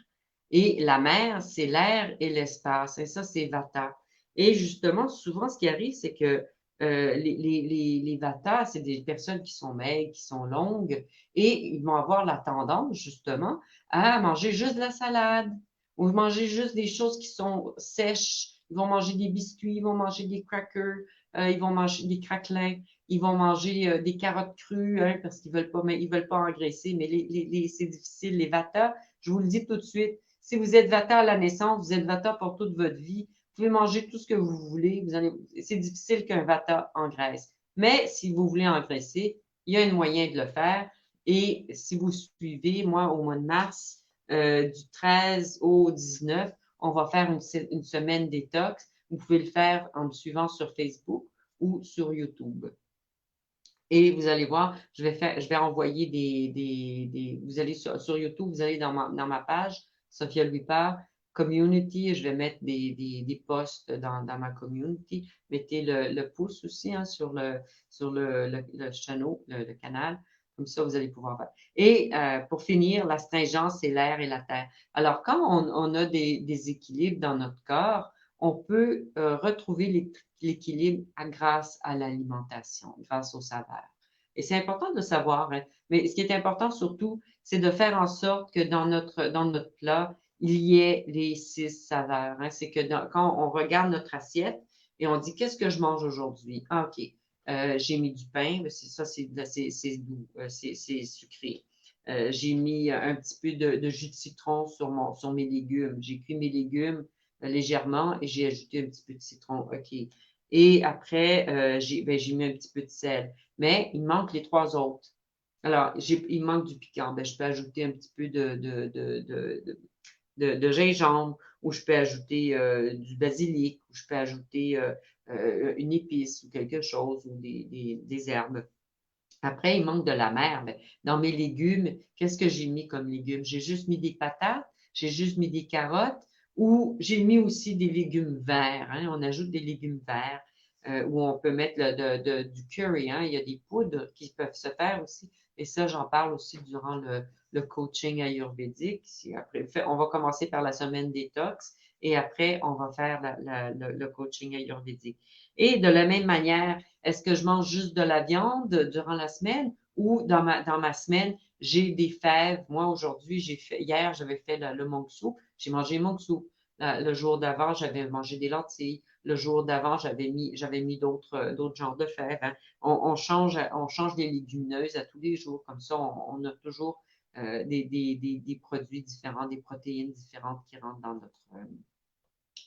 Et la mer, c'est l'air et l'espace. Et ça, c'est Vata. Et justement, souvent, ce qui arrive, c'est que les Vata, c'est des personnes qui sont maigres, qui sont longues, et ils vont avoir la tendance, justement, à manger juste de la salade ou manger juste des choses qui sont sèches. Ils vont manger des biscuits, ils vont manger des crackers, ils vont manger des craquelins. Ils vont manger des carottes crues hein, parce qu'ils veulent pas, mais ils veulent pas engraisser. Mais c'est difficile. Les Vata, je vous le dis tout de suite, si vous êtes Vata à la naissance, vous êtes Vata pour toute votre vie. Vous pouvez manger tout ce que vous voulez. C'est difficile qu'un Vata engraisse. Mais si vous voulez engraisser, il y a un moyen de le faire. Et si vous suivez, moi, au mois de mars, du 13 au 19, on va faire une semaine détox. Vous pouvez le faire en me suivant sur Facebook ou sur YouTube. Et vous allez voir, je vais envoyer vous allez sur YouTube, vous allez dans ma page, Sophia Louis-Part, Community, je vais mettre des posts dans ma community. Mettez le pouce aussi hein, sur le channel, le canal. Comme ça, vous allez pouvoir faire. Et pour finir, l'astringence, c'est l'air et la terre. Alors, quand on a des équilibres dans notre corps, on peut retrouver l'équilibre grâce à l'alimentation, grâce aux saveurs. Et c'est important de le savoir, hein. Mais ce qui est important surtout, c'est de faire en sorte que dans notre plat, il y ait les 6 saveurs. Hein. C'est que quand on regarde notre assiette et on dit qu'est-ce que je mange aujourd'hui? Ah, OK. J'ai mis du pain, c'est ça, c'est doux, c'est sucré. J'ai mis un petit peu de jus de citron sur mes légumes. J'ai cuit mes légumes légèrement et j'ai ajouté un petit peu de citron. OK. Et après, j'ai mis un petit peu de sel. Mais il manque les 3 autres. Alors, il manque du piquant. Ben, je peux ajouter un petit peu de gingembre ou je peux ajouter du basilic ou je peux ajouter une épice ou quelque chose ou des herbes. Après, il manque de la mer. Ben, dans mes légumes, qu'est-ce que j'ai mis comme légumes? J'ai juste mis des patates, j'ai juste mis des carottes ou j'ai mis aussi des légumes verts. Hein? On ajoute des légumes verts où on peut mettre du curry. Hein? Il y a des poudres qui peuvent se faire aussi. Et ça, j'en parle aussi durant le coaching ayurvédique. Après, on va commencer par la semaine détox et après, on va faire le coaching ayurvédique. Et de la même manière, est-ce que je mange juste de la viande durant la semaine ou dans ma semaine, j'ai des fèves. Moi, aujourd'hui, hier, j'avais fait le monk soup. J'ai mangé monk soup. Le jour d'avant, j'avais mangé des lentilles. Le jour d'avant, j'avais mis d'autres genres de fèves. Hein. On change les légumineuses à tous les jours. Comme ça, on a toujours des produits différents, des protéines différentes qui rentrent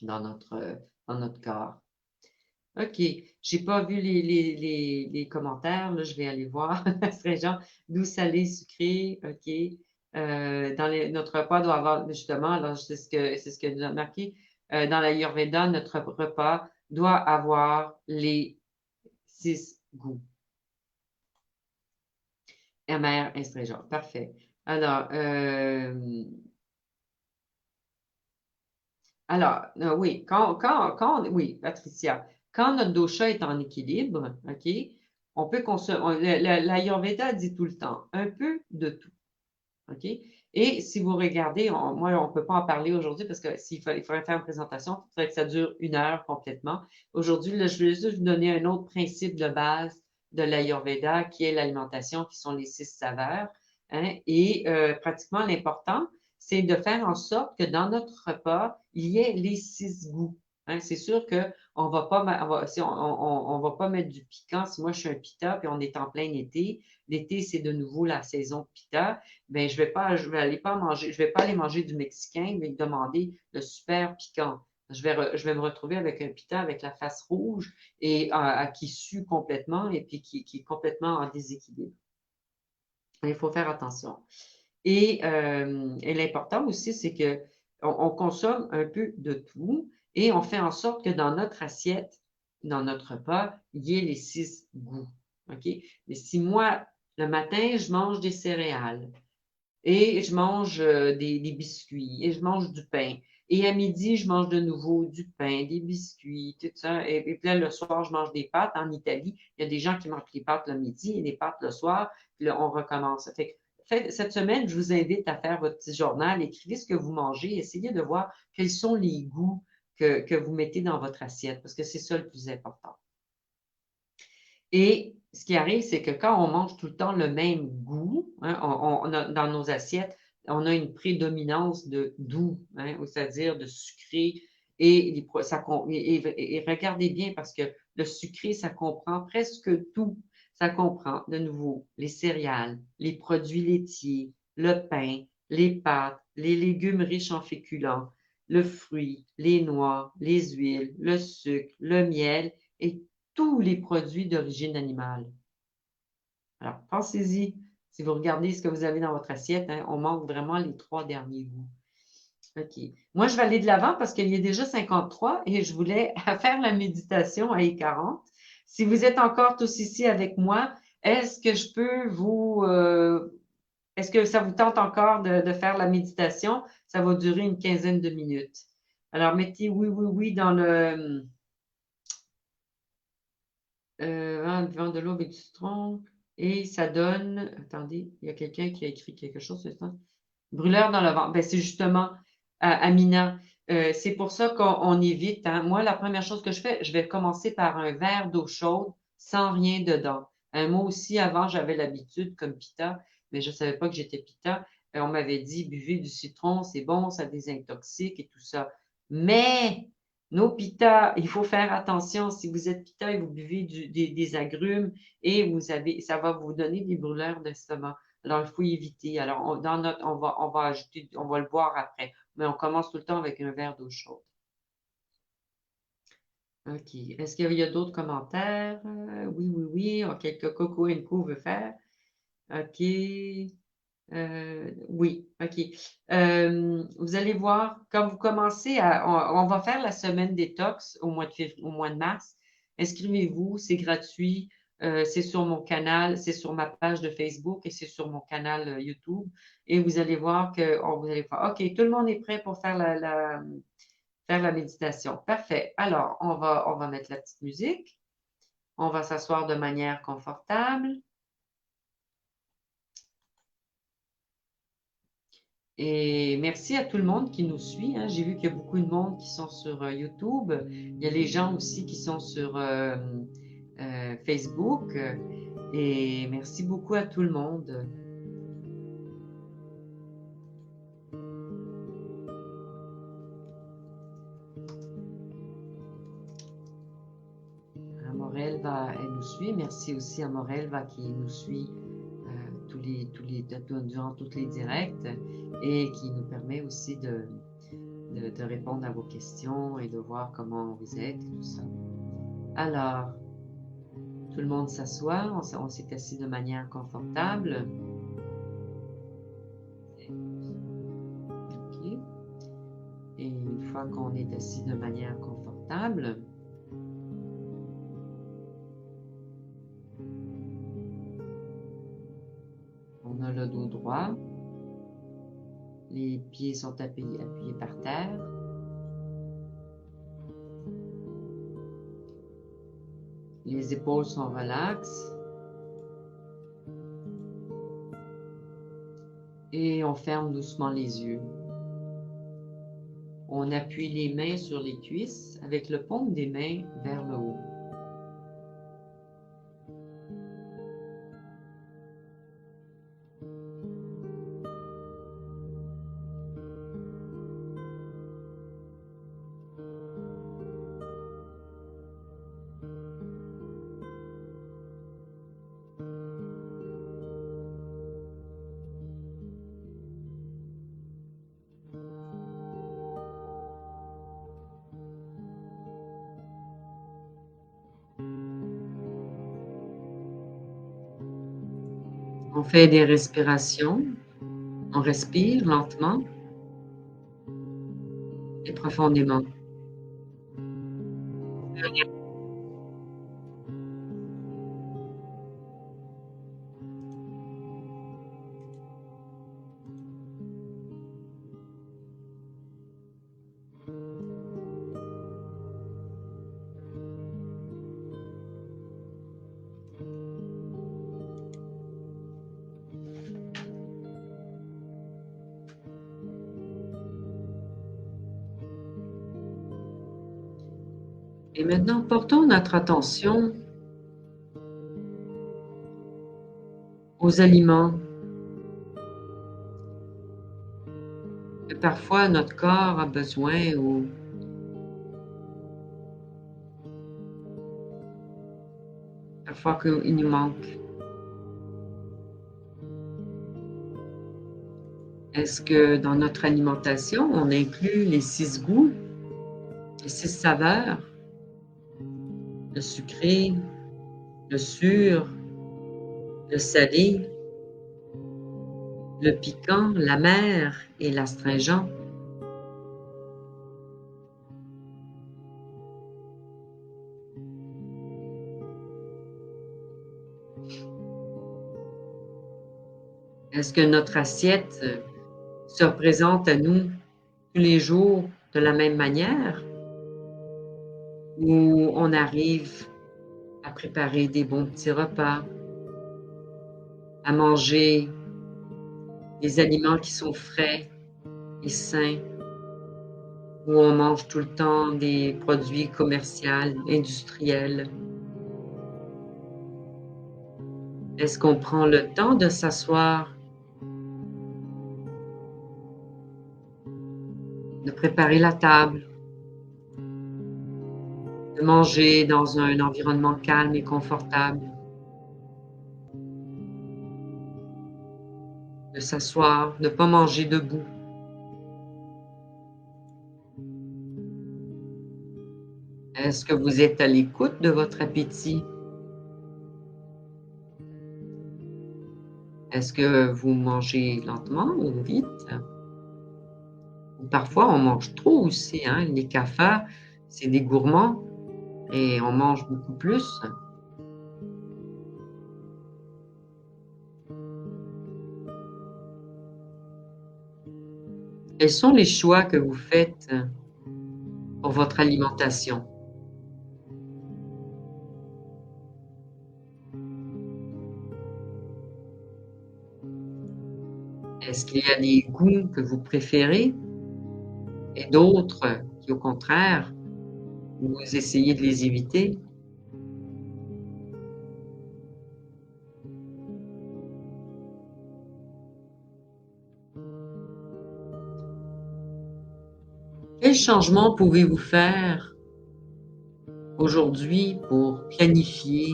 dans notre corps. OK. J'ai pas vu les commentaires. Là, je vais aller voir. C'est genre doux, salé, sucré. OK. Notre repas doit avoir, justement, alors c'est ce que nous a marqué. Dans l'Ayurveda, notre repas doit avoir les 6 goûts. Amer, astringent. Parfait. Alors, oui, oui, Patricia, quand notre dosha est en équilibre, OK, on peut consommer, l'Ayurveda dit tout le temps, un peu de tout, OK? Et si vous regardez, moi, on ne peut pas en parler aujourd'hui parce que il faudrait faire une présentation, il faudrait que ça dure 1 heure complètement. Aujourd'hui, là, je vais juste vous donner un autre principe de base de l'Ayurveda, qui est l'alimentation, qui sont les 6 saveurs. Hein, et pratiquement l'important, c'est de faire en sorte que dans notre repas, il y ait les 6 goûts. Hein, c'est sûr qu'on va pas, on va pas mettre du piquant. Si moi je suis un pita puis on est en plein été, l'été c'est de nouveau la saison pita, ben je vais aller pas manger, je vais pas aller manger du mexicain, mais demander le super piquant. Je vais me retrouver avec un pita avec la face rouge et qui sue complètement et puis qui est complètement en déséquilibre. Il faut faire attention. Et l'important aussi, c'est que on consomme un peu de tout et on fait en sorte que dans notre assiette, dans notre repas, il y ait les 6 goûts. OK? Mais si moi, le matin, je mange des céréales et je mange des biscuits et je mange du pain. Et à midi, je mange de nouveau du pain, des biscuits, tout ça. Et puis là, le soir, je mange des pâtes. En Italie, il y a des gens qui mangent les pâtes le midi et les pâtes le soir. Puis là, on recommence. Cette semaine, je vous invite à faire votre petit journal. Écrivez ce que vous mangez. Essayez de voir quels sont les goûts que vous mettez dans votre assiette, parce que c'est ça le plus important. Et ce qui arrive, c'est que quand on mange tout le temps le même goût, hein, dans nos assiettes, on a une prédominance de doux, hein, c'est-à-dire de sucré. Et regardez bien parce que le sucré, ça comprend presque tout. Ça comprend de nouveau les céréales, les produits laitiers, le pain, les pâtes, les légumes riches en féculents, le fruit, les noix, les huiles, le sucre, le miel et tous les produits d'origine animale. Alors, pensez-y. Si vous regardez ce que vous avez dans votre assiette, hein, on manque vraiment les 3 derniers goûts. OK. Moi, je vais aller de l'avant parce qu'il y a déjà 53 et je voulais faire la méditation à I40. Si vous êtes encore tous ici avec moi, est-ce que je peux est-ce que ça vous tente encore de faire la méditation? Ça va durer une quinzaine de minutes. Alors, mettez oui, oui, oui dans le vent de l'aube et du citron. Et ça donne, attendez, il y a quelqu'un qui a écrit quelque chose sur ça. Brûleur dans le ventre. Ben, c'est justement Amina. C'est pour ça qu'on évite. Hein. Moi, la première chose que je fais, je vais commencer par un verre d'eau chaude sans rien dedans. Moi aussi, avant, j'avais l'habitude, comme Pita, mais je ne savais pas que j'étais Pita. On m'avait dit, buvez du citron, c'est bon, ça désintoxique et tout ça. Mais nos Pita, il faut faire attention. Si vous êtes Pita et vous buvez des agrumes et ça va vous donner des brûleurs d'estomac. Alors, il faut éviter. Alors, on va ajouter, on va le boire après. Mais on commence tout le temps avec un verre d'eau chaude. OK. Est-ce qu'il y a d'autres commentaires? Oui, oui, oui. Oh, quelques Coco Co veut faire. OK. Oui, OK. Vous allez voir, quand vous commencez on va faire la semaine détox au mois de mars. Inscrivez-vous, c'est gratuit. C'est sur mon canal, c'est sur ma page de Facebook et c'est sur mon canal YouTube. Et vous allez voir vous allez voir, OK, tout le monde est prêt pour faire faire la méditation. Parfait. Alors, on va mettre la petite musique. On va s'asseoir de manière confortable. Et merci à tout le monde qui nous suit. Hein. J'ai vu qu'il y a beaucoup de monde qui sont sur YouTube. Il y a les gens aussi qui sont sur Facebook. Et merci beaucoup à tout le monde. Elle nous suit. Merci aussi à Morelva qui nous suit durant tous les directs et qui nous permet aussi de répondre à vos questions et de voir comment vous êtes et tout ça. Alors, tout le monde s'assoit, on s'est assis de manière confortable. OK. Et une fois qu'on est assis de manière confortable, on a le dos droit, les pieds sont appuyés par terre. Les épaules sont relaxes. Et on ferme doucement les yeux. On appuie les mains sur les cuisses avec le paume des mains vers le haut. On fait des respirations. On respire lentement et profondément. Et maintenant, portons notre attention aux aliments que parfois notre corps a besoin ou parfois qu'il nous manque. Est-ce que dans notre alimentation, on inclut les 6 goûts, les 6 saveurs, le sucré, le sûr, le salé, le piquant, l'amer et l'astringent? Est-ce que notre assiette se représente à nous tous les jours de la même manière? Ou on arrive à préparer des bons petits repas, à manger des aliments qui sont frais et sains, où on mange tout le temps des produits commerciaux, industriels? Est-ce qu'on prend le temps de s'asseoir, de préparer la table, de manger dans un environnement calme et confortable, de s'asseoir, de ne pas manger debout? Est-ce que vous êtes à l'écoute de votre appétit? Est-ce que vous mangez lentement ou vite? Ou parfois, on mange trop aussi, hein? Les cafards, c'est des gourmands et on mange beaucoup plus. Quels sont les choix que vous faites pour votre alimentation? Est-ce qu'il y a des goûts que vous préférez et d'autres qui, au contraire, vous essayez de les éviter? Quels changements pouvez-vous faire aujourd'hui pour planifier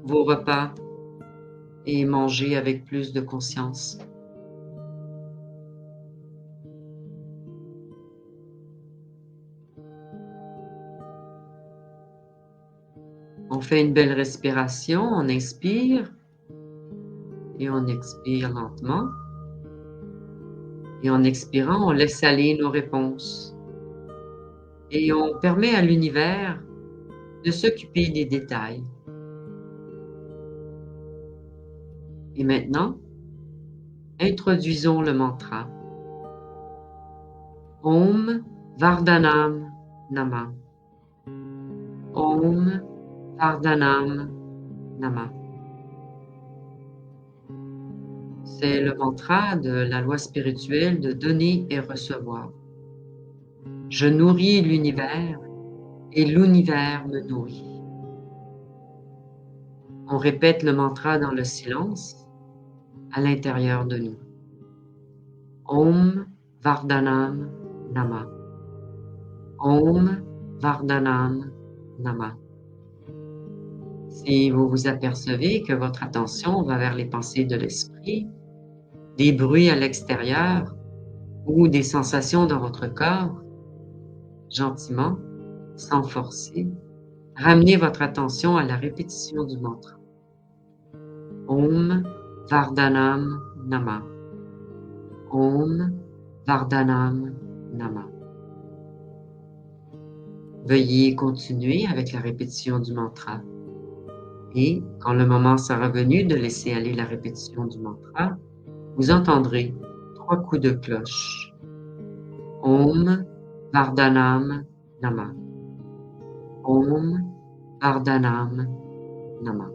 vos repas et manger avec plus de conscience? On fait une belle respiration, on inspire et on expire lentement. Et en expirant, on laisse aller nos réponses. Et on permet à l'univers de s'occuper des détails. Et maintenant, introduisons le mantra. Om Vardhanam Nama. Om Vardhanam Nama. C'est le mantra de la loi spirituelle de donner et recevoir. Je nourris l'univers et l'univers me nourrit. On répète le mantra dans le silence à l'intérieur de nous. Om Vardhanam Nama. Om Vardhanam Nama. Si vous vous apercevez que votre attention va vers les pensées de l'esprit, des bruits à l'extérieur ou des sensations dans votre corps, gentiment, sans forcer, ramenez votre attention à la répétition du mantra. Om Vardhanam Nama. Om Vardhanam Nama. Veuillez continuer avec la répétition du mantra. Et quand le moment sera venu de laisser aller la répétition du mantra, vous entendrez 3 coups de cloche. Om Vardhanam Nama. Om Vardhanam Nama.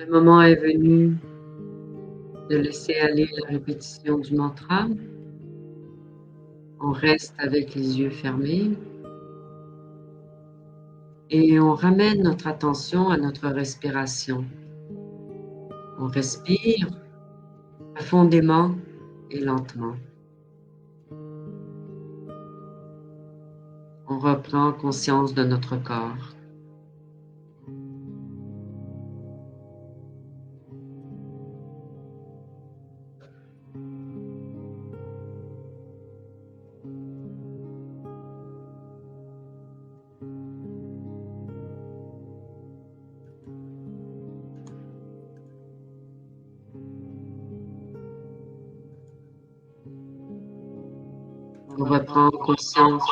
Le moment est venu de laisser aller la répétition du mantra. On reste avec les yeux fermés et on ramène notre attention à notre respiration. On respire profondément et lentement. On reprend conscience de notre corps. On reprend conscience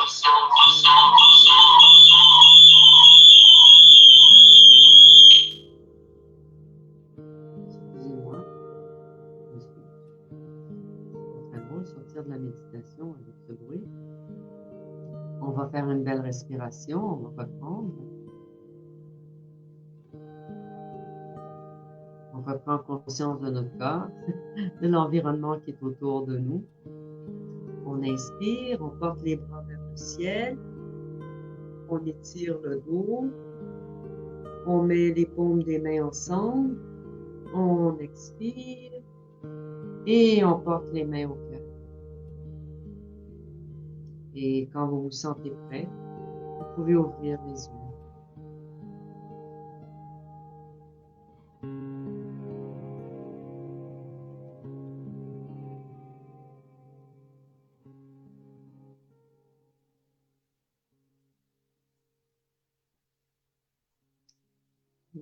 Excusez-moi, c'est très drôle de sortir de la méditation avec ce bruit. On va faire une belle respiration, on va reprendre. On reprend conscience de notre corps, de l'environnement qui est autour de nous. On inspire, on porte les bras vers le ciel, on étire le dos, on met les paumes des mains ensemble, on expire et on porte les mains au cœur. Et quand vous vous sentez prêt, vous pouvez ouvrir les yeux.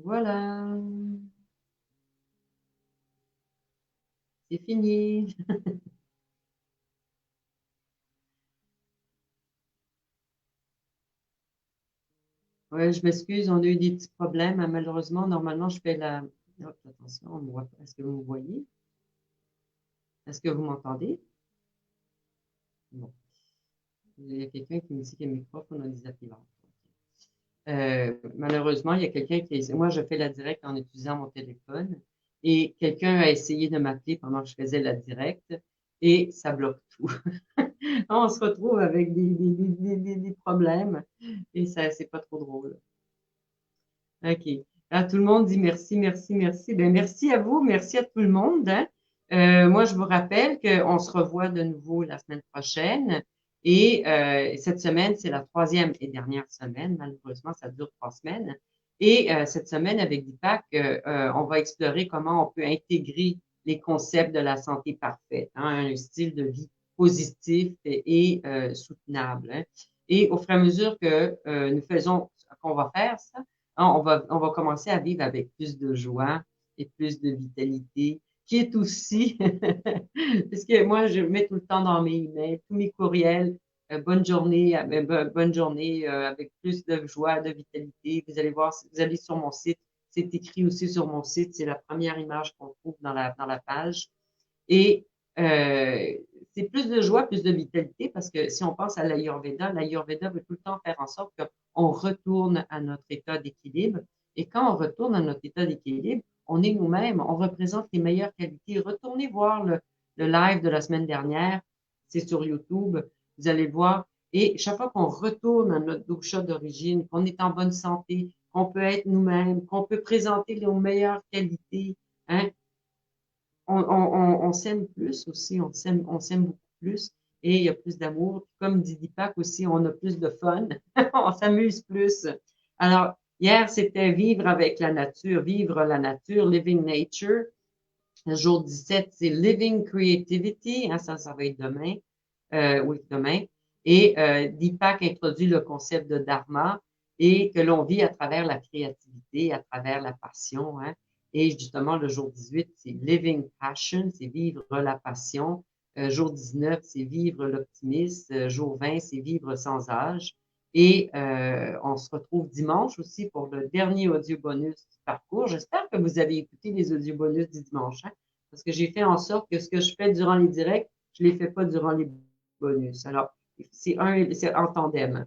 Voilà, c'est fini. Ouais, je m'excuse, on a eu des petits problèmes. Malheureusement, normalement, je fais la... Hop, attention, on me voit... Est-ce que vous me voyez? Est-ce que vous m'entendez? Bon. Il y a quelqu'un qui me dit que le microphone a désactivé. Malheureusement, il y a quelqu'un qui... Moi, je fais la direct en utilisant mon téléphone et quelqu'un a essayé de m'appeler pendant que je faisais la direct et ça bloque tout. On se retrouve avec des problèmes et ça, c'est pas trop drôle. OK. Là, tout le monde dit merci, merci, merci. Ben, merci à vous, merci à tout le monde, hein. Moi, je vous rappelle qu'on se revoit de nouveau la semaine prochaine. Et cette semaine, c'est la troisième et dernière semaine. Malheureusement, ça dure 3 semaines. Et cette semaine, avec Deepak, on va explorer comment on peut intégrer les concepts de la santé parfaite, hein, un style de vie positif et soutenable, hein. Et au fur et à mesure que nous faisons, qu'on va faire ça, hein, on va commencer à vivre avec plus de joie et plus de vitalité, qui est aussi, parce que moi, je mets tout le temps dans mes emails, tous mes courriels, bonne journée, bonne journée, avec plus de joie, de vitalité. Vous allez voir, vous allez sur mon site, c'est écrit aussi sur mon site, c'est la première image qu'on trouve dans la page. Et c'est plus de joie, plus de vitalité, parce que si on pense à l'Ayurveda veut tout le temps faire en sorte qu'on retourne à notre état d'équilibre. Et quand on retourne à notre état d'équilibre, on est nous-mêmes, on représente les meilleures qualités. Retournez voir le live de la semaine dernière, c'est sur YouTube, vous allez le voir. Et chaque fois qu'on retourne à notre dosha d'origine, qu'on est en bonne santé, qu'on peut être nous-mêmes, qu'on peut présenter nos meilleures qualités, hein, on s'aime plus aussi, on s'aime beaucoup plus et il y a plus d'amour. Comme dit Deepak aussi, on a plus de fun, on s'amuse plus. Alors, hier, c'était vivre avec la nature, vivre la nature, living nature. Le jour 17, c'est living creativity, hein, ça va être demain, oui, demain. Et Deepak introduit le concept de dharma et que l'on vit à travers la créativité, à travers la passion, hein. Et justement, le jour 18, c'est living passion, c'est vivre la passion. Jour 19, c'est vivre l'optimisme. Jour 20, c'est vivre sans âge. Et on se retrouve dimanche aussi pour le dernier audio bonus du parcours. J'espère que vous avez écouté les audio bonus du dimanche, hein, parce que j'ai fait en sorte que ce que je fais durant les directs, je les fais pas durant les bonus. Alors, c'est en tandem.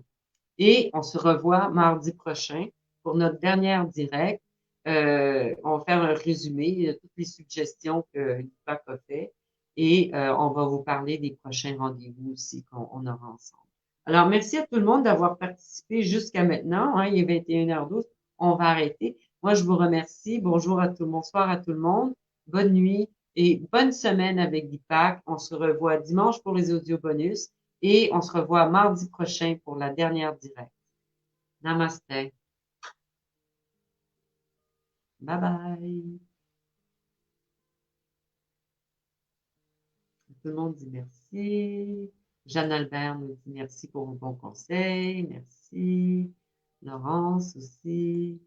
Et on se revoit mardi prochain pour notre dernière direct. On va faire un résumé de toutes les suggestions que l'IPAC a fait et on va vous parler des prochains rendez-vous aussi qu'on aura ensemble. Alors, merci à tout le monde d'avoir participé jusqu'à maintenant. Hein, il est 21h12. On va arrêter. Moi, je vous remercie. Bonjour à tout le monde. Bonsoir à tout le monde. Bonne nuit et bonne semaine avec l'IPAC. On se revoit dimanche pour les audios bonus et on se revoit mardi prochain pour la dernière direct. Namaste. Bye bye. Tout le monde dit merci. Jeanne Albert nous dit merci pour vos bons conseils. Merci. Laurence aussi.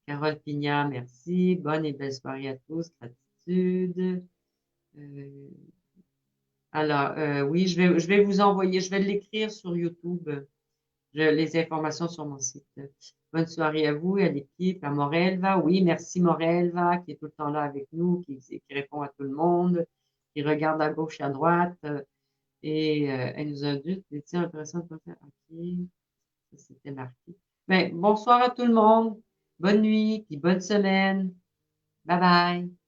Carole Pignat, merci. Bonne et belle soirée à tous. Gratitude. Oui, je vais vous envoyer, je vais l'écrire sur YouTube, les informations sur mon site. Bonne soirée à vous et à l'équipe, à Morelva. Oui, merci Morelva, qui est tout le temps là avec nous, qui répond à tout le monde, qui regarde à gauche et à droite. Et elle nous a dit, c'est intéressant de faire. OK, ça c'était marqué. Ben, bonsoir à tout le monde. Bonne nuit, puis bonne semaine. Bye bye.